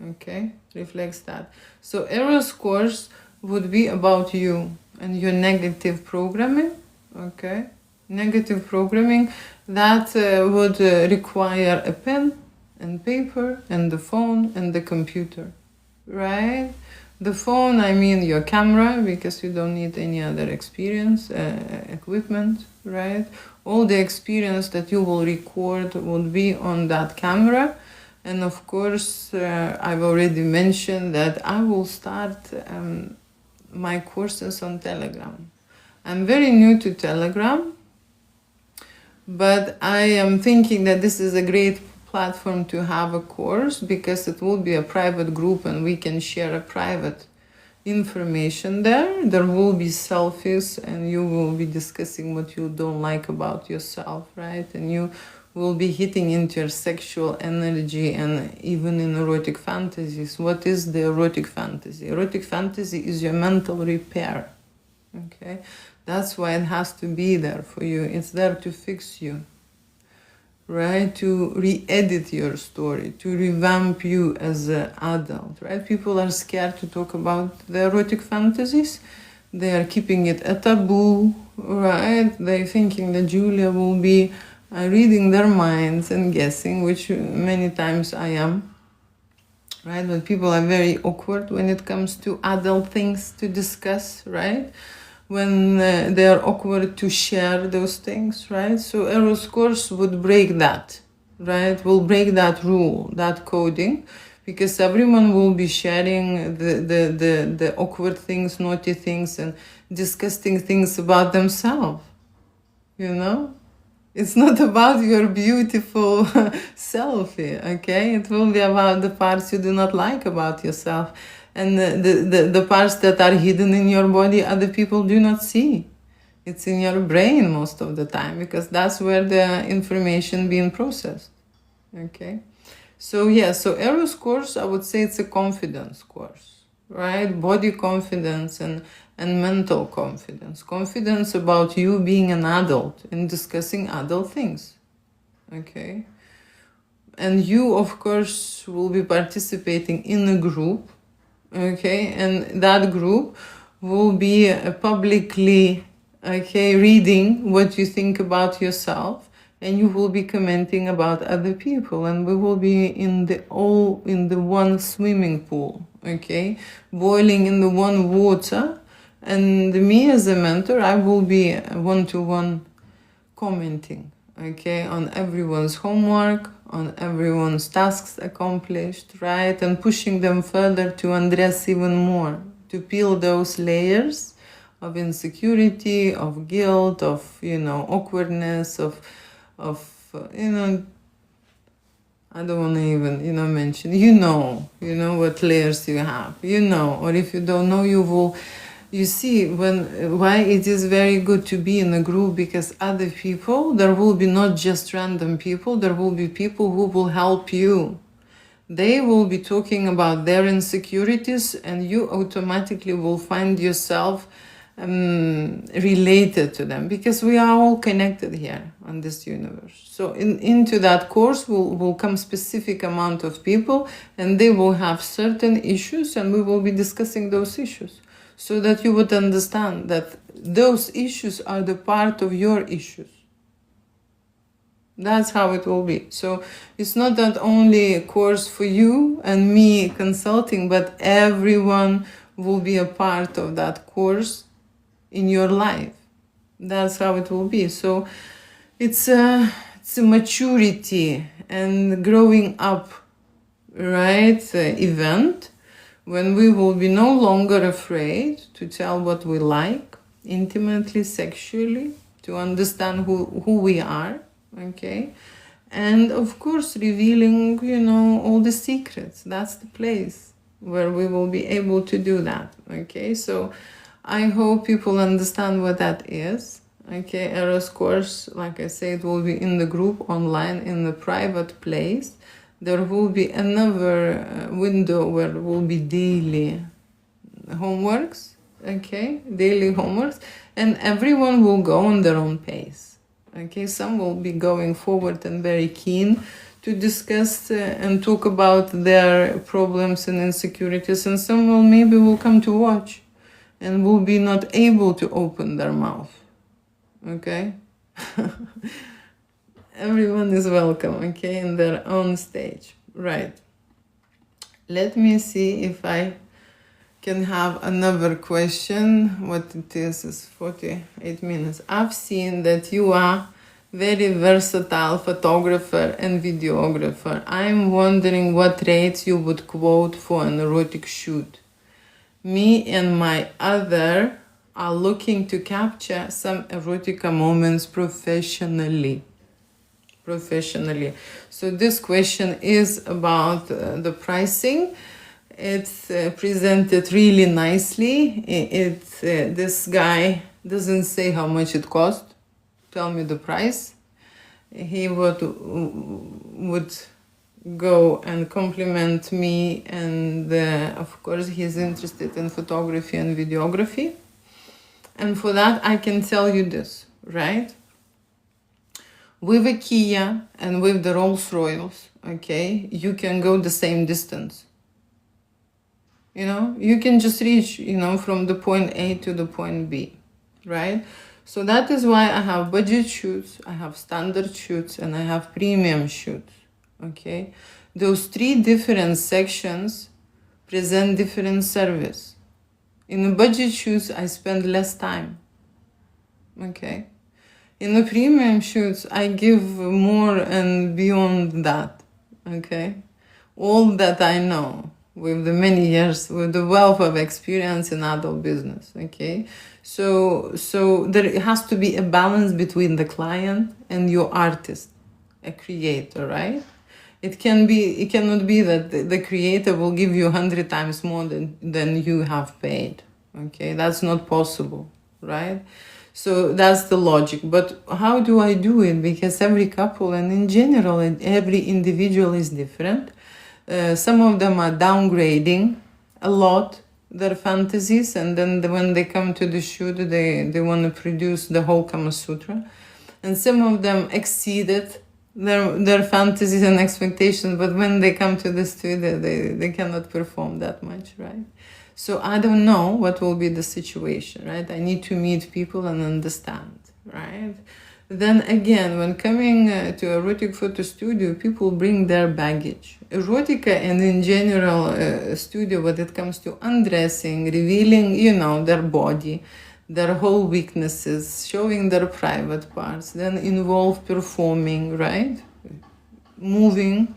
A: Okay? Reflects that. So Eros course would be about you and your negative programming. Okay? Negative programming that would require a pen and paper and the phone and the computer. Right? The phone, I mean your camera, because you don't need any other experience, equipment, right? All the experience that you will record will be on that camera. And of course, I've already mentioned that I will start my courses on Telegram. I'm very new to Telegram, but I am thinking that this is a great platform to have a course, because it will be a private group and we can share a private information there. There will be selfies and you will be discussing what you don't like about yourself, right? And you will be hitting into your sexual energy and even in erotic fantasies. What is the erotic fantasy? Erotic fantasy is your mental repair, okay? That's why it has to be there for you. It's there to fix you, right? To re-edit your story, to revamp you as an adult, right? People are scared to talk about the erotic fantasies. They are keeping it a taboo, right? They're thinking that Julia will be reading their minds and guessing, which many times I am, right? But people are very awkward when it comes to adult things to discuss, right? When they are awkward to share those things, right? So Eros course would break that, right? Will break that rule, that coding, because everyone will be sharing the awkward things, naughty things, and disgusting things about themselves, you know? It's not about your beautiful selfie, okay? It will be about the parts you do not like about yourself. And the parts that are hidden in your body, other people do not see. It's in your brain most of the time, because that's where the information being processed, okay? So yeah, so Eros course, I would say it's a confidence course, right? Body confidence and mental confidence. Confidence about you being an adult and discussing adult things, okay? And you, of course, will be participating in a group, okay? And that group will be publicly, okay, reading what you think about yourself, and you will be commenting about other people, and we will be in the one swimming pool, okay? Boiling in the one water. And me as a mentor, I will be one-to-one commenting, okay, on everyone's homework, on everyone's tasks accomplished, right? And pushing them further to undress even more, to peel those layers of insecurity, of guilt, of, you know, awkwardness, of you know, I don't want to even, you know, mention, you know what layers you have, you know, or if you don't know, you will. You see, why it is very good to be in a group, because other people, there will be not just random people, there will be people who will help you. They will be talking about their insecurities, and you automatically will find yourself related to them, because we are all connected here on this universe. So into that course will come specific amount of people, and they will have certain issues, and we will be discussing those issues, so that you would understand that those issues are the part of your issues. That's how it will be. So it's not that only a course for you and me consulting, but everyone will be a part of that course in your life. That's how it will be. So it's a maturity and growing up, right, event, when we will be no longer afraid to tell what we like intimately, sexually, to understand who we are, okay? And of course, revealing, you know, all the secrets. That's the place where we will be able to do that, okay? So I hope people understand what that is, okay? Eros course, like I said, will be in the group online, in the private place. There will be another window where there will be daily homeworks, okay? Daily homeworks, and everyone will go on their own pace, okay? Some will be going forward and very keen to discuss and talk about their problems and insecurities, and some will come to watch and will be not able to open their mouth, okay? Everyone is welcome, okay, in their own stage, right? Let me see if I can have another question. What it is 48 minutes. I've seen that you are very versatile photographer and videographer. I'm wondering what rates you would quote for an erotic shoot. Me and my other are looking to capture some erotica moments professionally. professionally. So this question is about the pricing. It's presented really nicely. This guy doesn't say how much it cost. Tell me the price. He would go and compliment me, and of course he's interested in photography and videography. And for that I can tell you this, right? With a Kia and with the Rolls Royce, okay, you can go the same distance. You know, you can just reach, you know, from the point A to the point B, right? So that is why I have budget shoots, I have standard shoots, and I have premium shoots, okay? Those three different sections present different service. In the budget shoots, I spend less time, okay? In the premium shoots, I give more and beyond that, okay? All that I know with the many years, with the wealth of experience in adult business, okay? So there has to be a balance between the client and your artist, a creator, right? It cannot be that the creator will give you 100 times more than you have paid, okay? That's not possible, right? So that's the logic. But how do I do it? Because every couple, and in general, every individual is different. Some of them are downgrading a lot their fantasies, and then when they come to the shoot, they want to produce the whole Kama Sutra. And some of them exceeded their fantasies and expectations, but when they come to the studio, they cannot perform that much, right? So I don't know what will be the situation, right? I need to meet people and understand, right? Then again, when coming to erotic photo studio, people bring their baggage. Erotica and in general studio, when it comes to undressing, revealing, you know, their body, their whole weaknesses, showing their private parts, then involve performing, right? Moving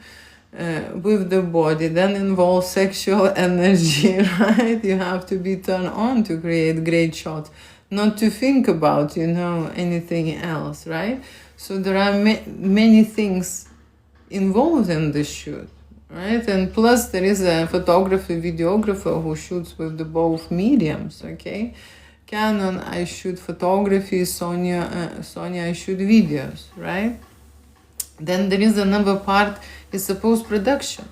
A: with the body, then involve sexual energy, right? You have to be turned on to create great shots, not to think about, you know, anything else, right? So there are many things involved in the shoot, right? And plus there is a photographer, videographer who shoots with the both mediums, okay? Canon, I shoot photography, Sonia, I shoot videos, right? Then there is another part, it's a post-production.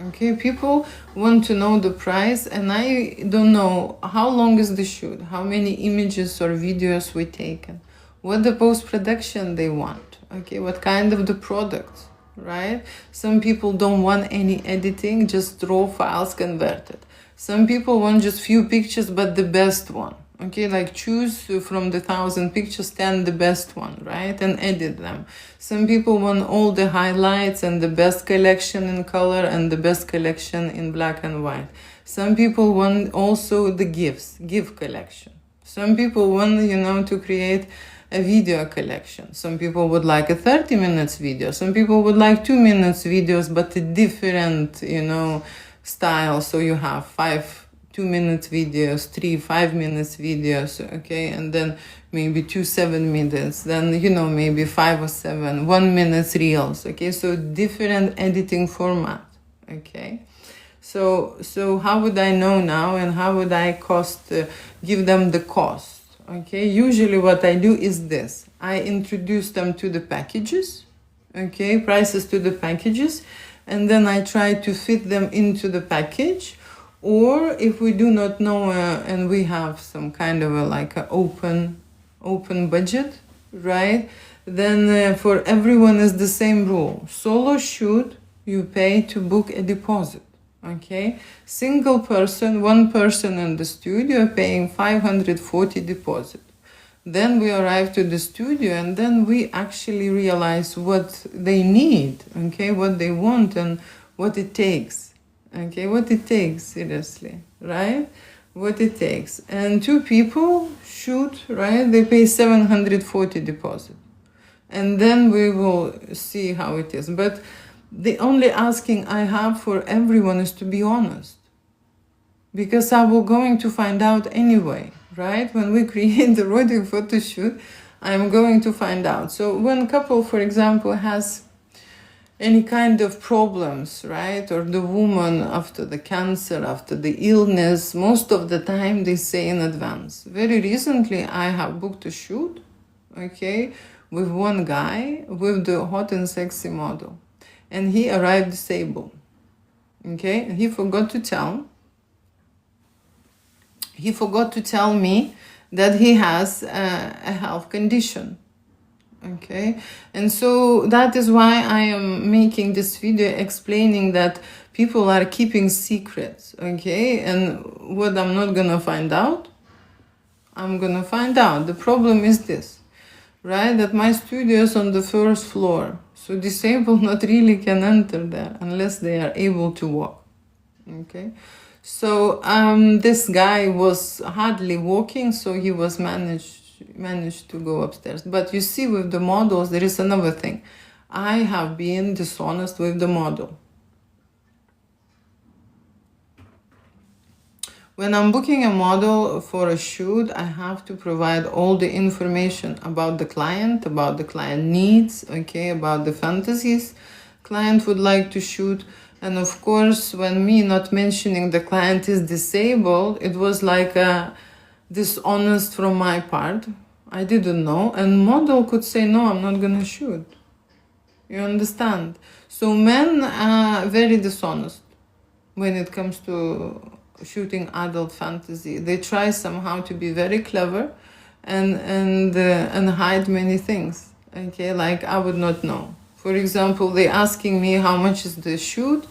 A: Okay, people want to know the price, and I don't know how long is the shoot, how many images or videos we taken, what the post-production they want, okay, what kind of the product, right? Some people don't want any editing, just raw files converted. Some people want just few pictures, but the best one. Okay, like choose from the 1,000 pictures, 10 the best one, right? And edit them. Some people want all the highlights and the best collection in color and the best collection in black and white. Some people want also the gift collection. Some people want, you know, to create a video collection. Some people would like a 30 minutes video. Some people would like 2 minutes videos, but a different, you know, style. So you have 5 2-minute videos, 3 5-minute videos, okay, and then maybe 2 7 minutes, then, you know, maybe 5 or 7 1-minute reels, okay, so different editing format, okay. So how would I know now, and how would I give them the cost, okay? Usually what I do is this: I introduce them to the packages, okay, prices to the packages, and then I try to fit them into the package. Or if we do not know and we have some kind of an open budget, right? Then for everyone is the same rule. Solo shoot, you pay to book a deposit, okay? Single person, one person in the studio paying 540 deposit. Then we arrive to the studio, and then we actually realize what they need, okay? What they want and what it takes. Okay, what it takes, seriously, right? What it takes. And 2 people shoot, right? They pay 740 deposit. And then we will see how it is. But the only asking I have for everyone is to be honest. Because I will going to find out anyway, right? When we create the erotic photo shoot, I'm going to find out. So when a couple, for example, has any kind of problems, right? Or the woman after the cancer, after the illness, most of the time they say in advance. Very recently, I have booked a shoot, okay, with one guy, with the hot and sexy model. And he arrived disabled, okay? And he forgot to tell me that he has a health condition. Okay, and so that is why I am making this video explaining that people are keeping secrets, okay, and what I'm not gonna find out, I'm gonna find out. The problem is this, right, that my studio is on the first floor, so disabled not really can enter there unless they are able to walk, okay. So this guy was hardly walking, so he was managed to go upstairs. But you see, with the models, there is another thing. I have been dishonest with the model. When I'm booking a model for a shoot, I have to provide all the information about the client needs, okay, about the fantasies client would like to shoot. And of course, when me not mentioning the client is disabled, it was like a dishonest from my part. I didn't know. And model could say, no, I'm not gonna shoot. You understand? So men are very dishonest when it comes to shooting adult fantasy. They try somehow to be very clever and hide many things. Okay, like I would not know. For example, they asking me how much is the shoot,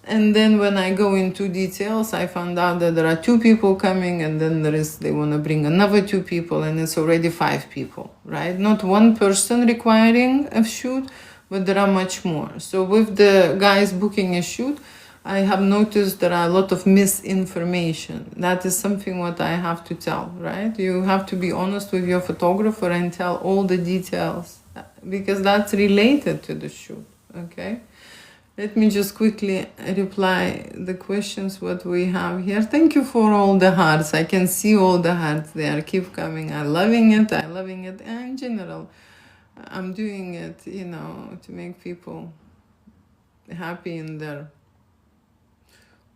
A: and then when I go into details, I found out that there are 2 people coming, and then they want to bring another 2 people, and it's already 5 people, right? Not one person requiring a shoot, but there are much more. So with the guys booking a shoot, I have noticed there are a lot of misinformation. That is something what I have to tell, right? You have to be honest with your photographer and tell all the details, because that's related to the shoot, okay? Let me just quickly reply the questions what we have here. Thank you for all the hearts. I can see all the hearts there. Keep coming. I'm loving it. And in general, I'm doing it, you know, to make people happy in their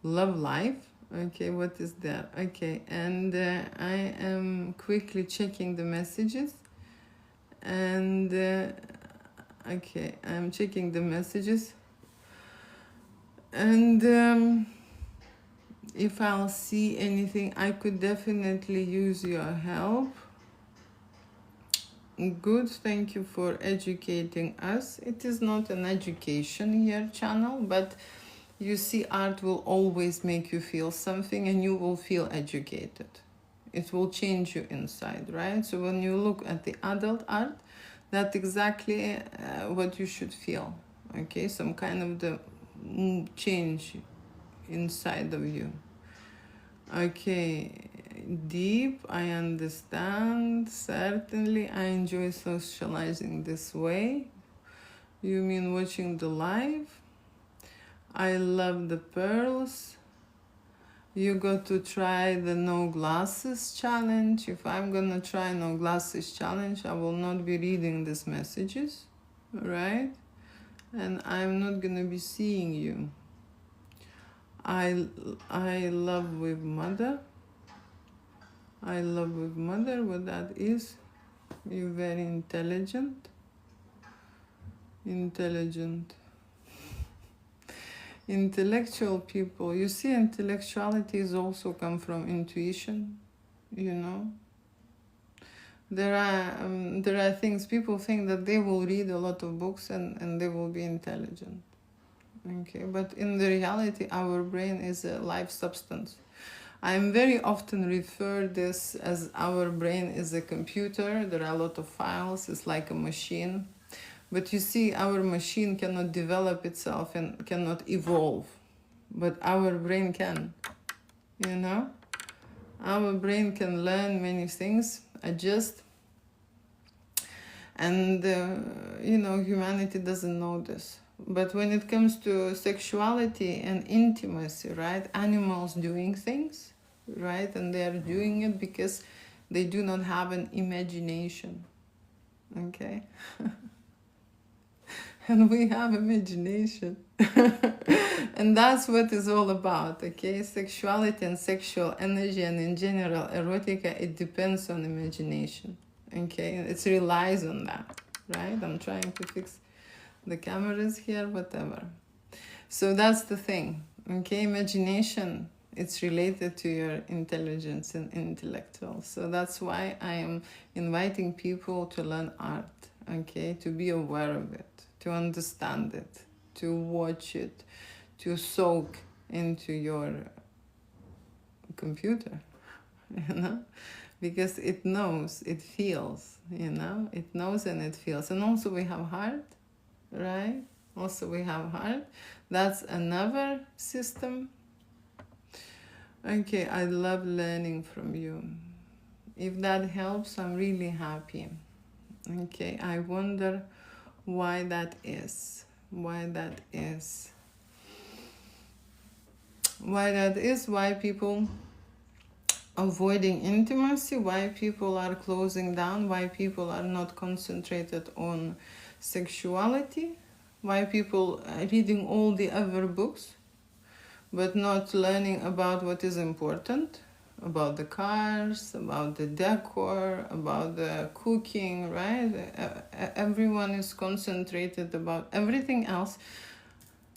A: love life. Okay, what is that? Okay, and I am quickly checking the messages. And okay, I'm checking the messages. And if I'll see anything, I could definitely use your help. Good, thank you for educating us. It is not an education here channel, but you see, art will always make you feel something and you will feel educated. It will change you inside, right? So when you look at the adult art, that's exactly what you should feel, okay? Some kind of the change inside of you. Okay, deep, I understand. Certainly, I enjoy socializing this way. You mean watching the live? I love the pearls. You got to try the no glasses challenge. If I'm gonna try no glasses challenge, I will not be reading these messages, right? And I'm not gonna be seeing you. I love with mother. I love with mother, what that is. You're very intelligent. Intellectual people. You see, intellectuality is also come from intuition, you know. There are things, people think that they will read a lot of books and they will be intelligent. Okay, but in the reality, our brain is a live substance. I'm very often refer this as our brain is a computer. There are a lot of files. It's like a machine. But you see, our machine cannot develop itself and cannot evolve. But our brain can, you know? Our brain can learn many things, adjust. And, you know, humanity doesn't know this. But when it comes to sexuality and intimacy, right? Animals doing things, right? And they are doing it because they do not have an imagination. okay? And we have imagination. And that's what it's all about, okay? Sexuality and sexual energy, and in general erotica, it depends on imagination, okay? It relies on that, right? I'm trying to fix the cameras here, whatever. So that's the thing, okay? Imagination, it's related to your intelligence and intellectual. So that's why I am inviting people to learn art, okay? To be aware of it, to understand it, to watch it, to soak into your computer, you know? Because it knows, it feels, you know? It knows and it feels. And also we have heart, right? Also we have heart. That's another system. Okay, I love learning from you. If that helps, I'm really happy. Okay, I wonder why that is. Why that is. Why that is, why people avoiding intimacy, why people are closing down, why people are not concentrated on sexuality, why people are reading all the other books but not learning about what is important, about the cars, about the decor, about the cooking, right? Everyone is concentrated about everything else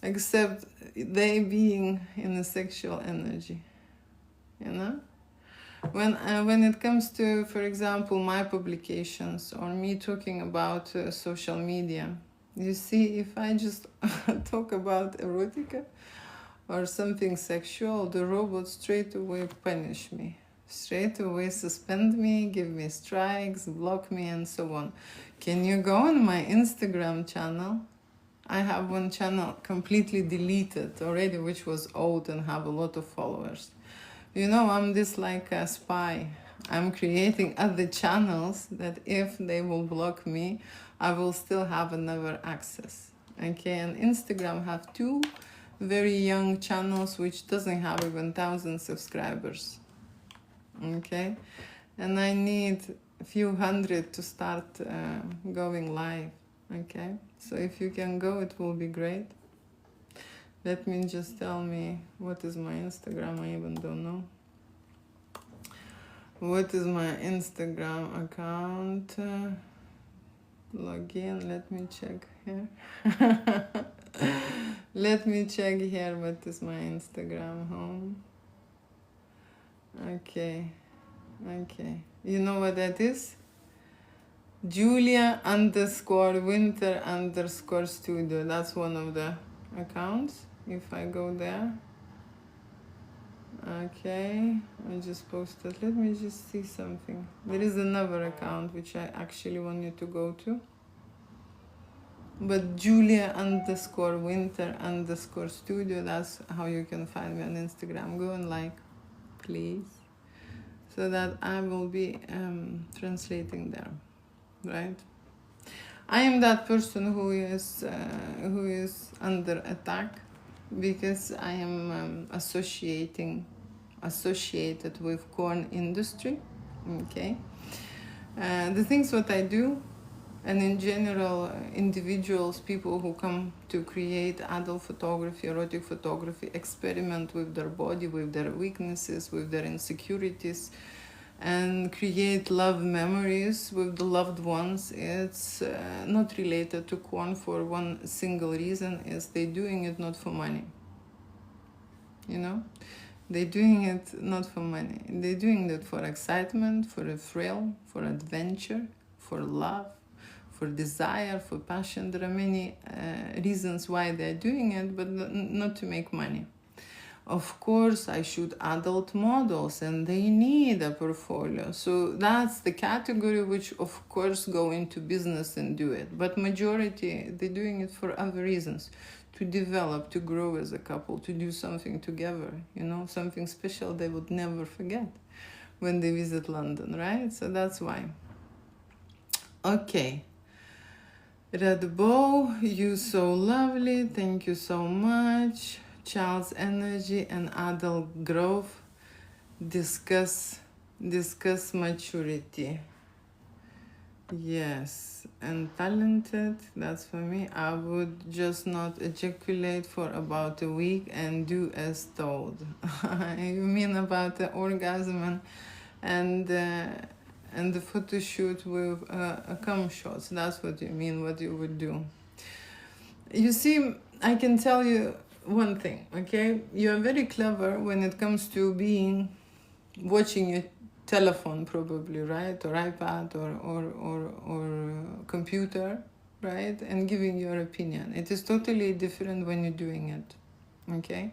A: except they being in a sexual energy, you know? When it comes to, for example, my publications or me talking about social media, you see, if I just talk about erotica or something sexual, the robot straight away punish me, straight away suspend me, give me strikes, block me, and so on. Can you go on my Instagram channel? I have one channel completely deleted already, which was old and have a lot of followers. You know, I'm this like a spy. I'm creating other channels that if they will block me, I will still have another access. Okay, and Instagram have two very young channels which doesn't have even 1,000 subscribers. Okay, and I need a few hundred to start going live. Okay, so if you can go, it will be great. Let me just tell me what is my Instagram. I even don't know. What is my Instagram account? Login. Let me check here. Let me check here what is my Instagram home. Okay. Okay. You know what that is? Julia_winter_studio. That's one of the accounts. If I go there. Okay, I just posted. Let me just see something. There is another account which I actually want you to go to. But Julia_winter_studio, that's how you can find me on Instagram. Go and like, please. So that I will be translating there, right? I am that person who is under attack because I am associated with corn industry, okay? The things what I do, and in general, individuals, people who come to create adult photography, erotic photography, experiment with their body, with their weaknesses, with their insecurities, and create love memories with the loved ones. It's not related to corn for one single reason, is they're doing it not for money. You know? They're doing it not for money. They're doing it for excitement, for a thrill, for adventure, for love, for desire, for passion. There are many reasons why they're doing it, but not to make money. Of course, I shoot adult models and they need a portfolio. So that's the category which, of course, go into business and do it. But majority, they're doing it for other reasons. To develop, to grow as a couple, to do something together, you know, something special they would never forget when they visit London, right? So that's why. Okay. Red Bow, you so lovely. Thank you so much. Child's energy and adult growth. Discuss maturity. Yes, and talented, that's for me. I would just not ejaculate for about a week and do as told. You mean about the orgasm and the photo shoot with a cum shots. That's what you mean, what you would do. You see, I can tell you one thing, okay? You are very clever when it comes to watching your telephone probably, right? Or iPad or computer, right? And giving your opinion. It is totally different when you're doing it, okay?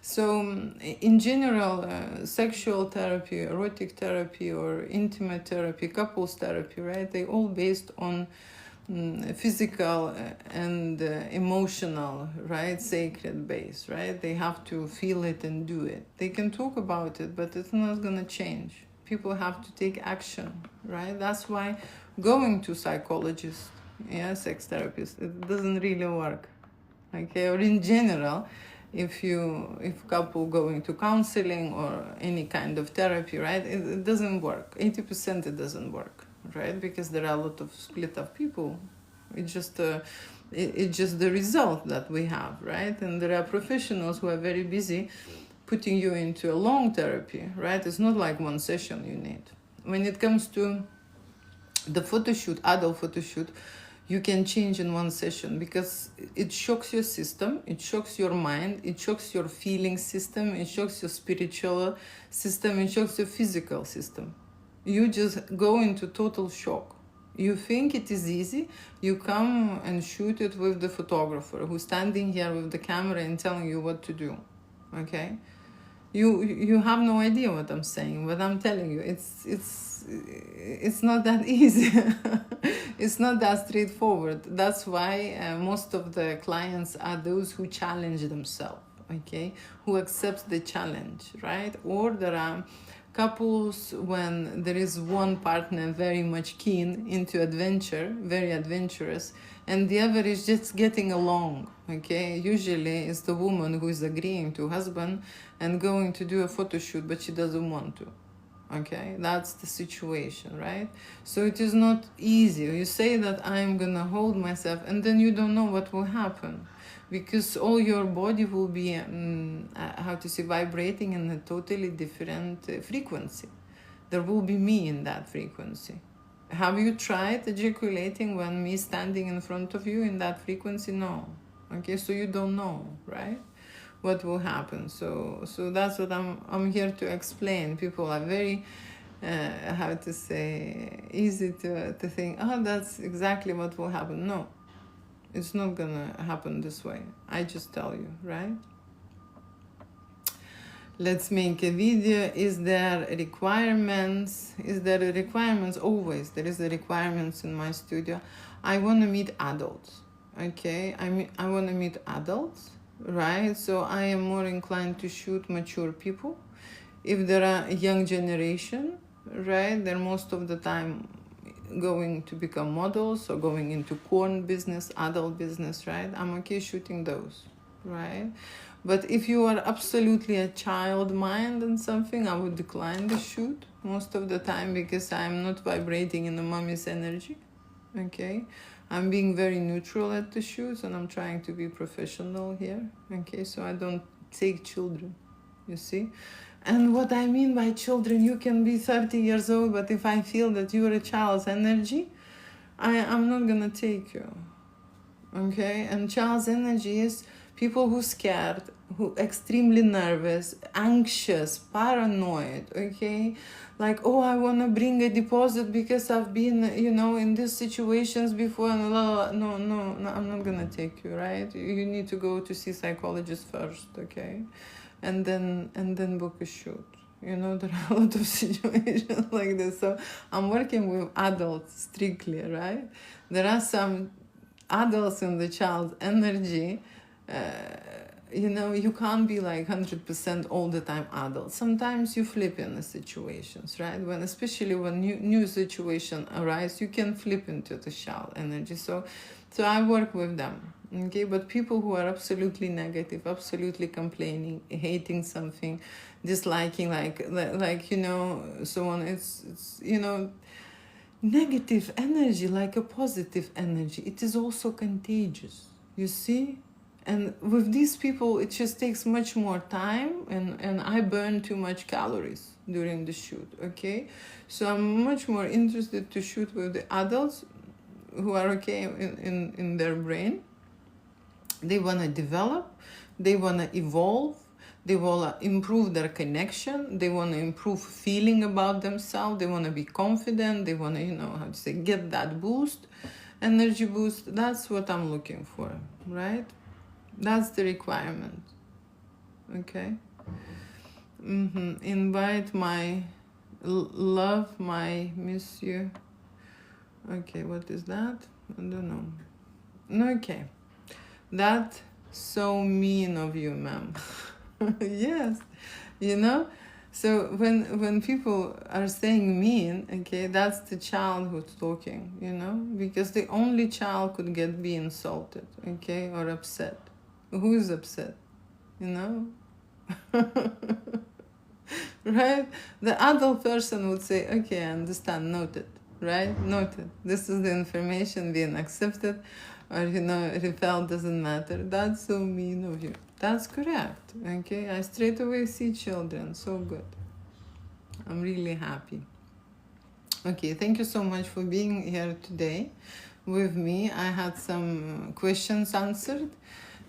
A: So in general, sexual therapy, erotic therapy, or intimate therapy, couples therapy, right? They all based on physical and emotional, right? Sacred base, right? They have to feel it and do it. They can talk about it, but it's not going to change. People have to take action, right? That's why going to psychologists, yeah, sex therapists, it doesn't really work, okay? Or in general, if couple going to counseling or any kind of therapy, right, it doesn't work. 80% it doesn't work, right? Because there are a lot of split up people. It's just the result that we have, right? And there are professionals who are very busy putting you into a long therapy, right? It's not like one session you need. When it comes to the photo shoot, adult photo shoot, you can change in one session because it shocks your system, it shocks your mind, it shocks your feeling system, it shocks your spiritual system, it shocks your physical system. You just go into total shock. You think it is easy, you come and shoot it with the photographer who's standing here with the camera and telling you what to do, okay? You have no idea what I'm saying, but I'm telling you, it's not that easy. It's not that straightforward. That's why most of the clients are those who challenge themselves, okay, who accept the challenge, right? Or there are couples when there is one partner very much keen into adventure, very adventurous, and the other is just getting along, okay? Usually it's the woman who is agreeing to husband and going to do a photo shoot, but she doesn't want to, okay? That's the situation, right? So it is not easy. You say that I'm gonna hold myself, and then you don't know what will happen, because all your body will be vibrating in a totally different frequency. There will be me in that frequency. Have you tried ejaculating when me standing in front of you in that frequency? No. Okay, so you don't know, right, what will happen. So that's what I'm here to explain. People are very easy to think, oh, that's exactly what will happen. No, it's not gonna happen this way. I just tell you, right? Let's make a video. Is there requirements? Is there a requirements? Always there is a requirements in my studio. I want to meet adults, okay? I want to meet adults, right? So I am more inclined to shoot mature people. If there are young generation, right, they're most of the time going to become models or going into porn business, adult business, right? I'm okay shooting those, right? But if you are absolutely a child mind and something, I would decline the shoot most of the time, because I'm not vibrating in the mommy's energy, okay? I'm being very neutral at the shoots, and I'm trying to be professional here, okay? So I don't take children, you see? And what I mean by children, you can be 30 years old, but if I feel that you're a child's energy, I'm not gonna take you, okay? And child's energy is people who scared, who extremely nervous, anxious, paranoid, okay? Like, oh, I want to bring a deposit because I've been, in these situations before. And no, I'm not going to take you, right? You need to go to see psychologist first, okay? And then book a shoot. There are a lot of situations like this. So I'm working with adults strictly, right? There are some adults in the child's energy. You can't be like 100% all the time adult. Sometimes you flip in the situations, right? Especially when new situation arise, you can flip into the child energy. So I work with them, okay? But people who are absolutely negative, absolutely complaining, hating something, disliking, like so on. It's negative energy like a positive energy. It is also contagious, you see? And with these people, it just takes much more time, and I burn too much calories during the shoot, okay? So I'm much more interested to shoot with the adults who are okay in their brain. They want to develop, they want to evolve, they want to improve their connection, they want to improve feeling about themselves, they want to be confident, they want to, you know, how to say, get that boost, energy boost. That's what I'm looking for, right? That's the requirement, okay? Invite my love, my miss you. Okay, what is that? I don't know. No, okay. That's so mean of you, ma'am. Yes, you know? So when people are saying mean, okay, that's the child who's talking, you know? Because the only child could be insulted, okay, or upset. Who is upset, you know? Right? The adult person would say, okay, I understand, noted, right? Noted. This is the information being accepted, or, you know, repelled, doesn't matter. That's so mean of you. That's correct, okay? I straight away see children, so good. I'm really happy. Okay, thank you so much for being here today with me. I had some questions answered,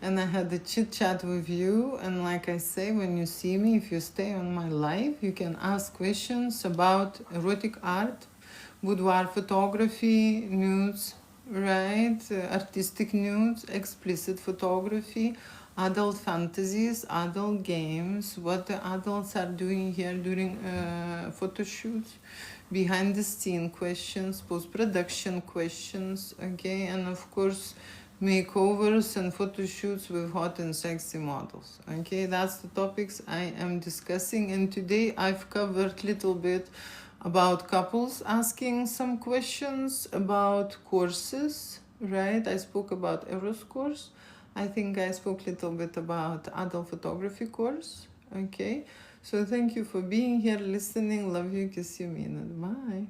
A: and I had a chit chat with you. And like I say, when you see me, if you stay on my live, you can ask questions about erotic art, boudoir photography, nudes, right? Artistic nudes, explicit photography, adult fantasies, adult games, what the adults are doing here during photo shoots, behind the scene questions, post-production questions, okay, and of course makeovers and photo shoots with hot and sexy models, okay? That's the topics I am discussing, and today I've covered little bit about couples asking some questions, about courses, right? I spoke about Eros course. I think I spoke a little bit about adult photography course, okay? So thank you for being here, listening. Love you, kiss you, mean it. Bye.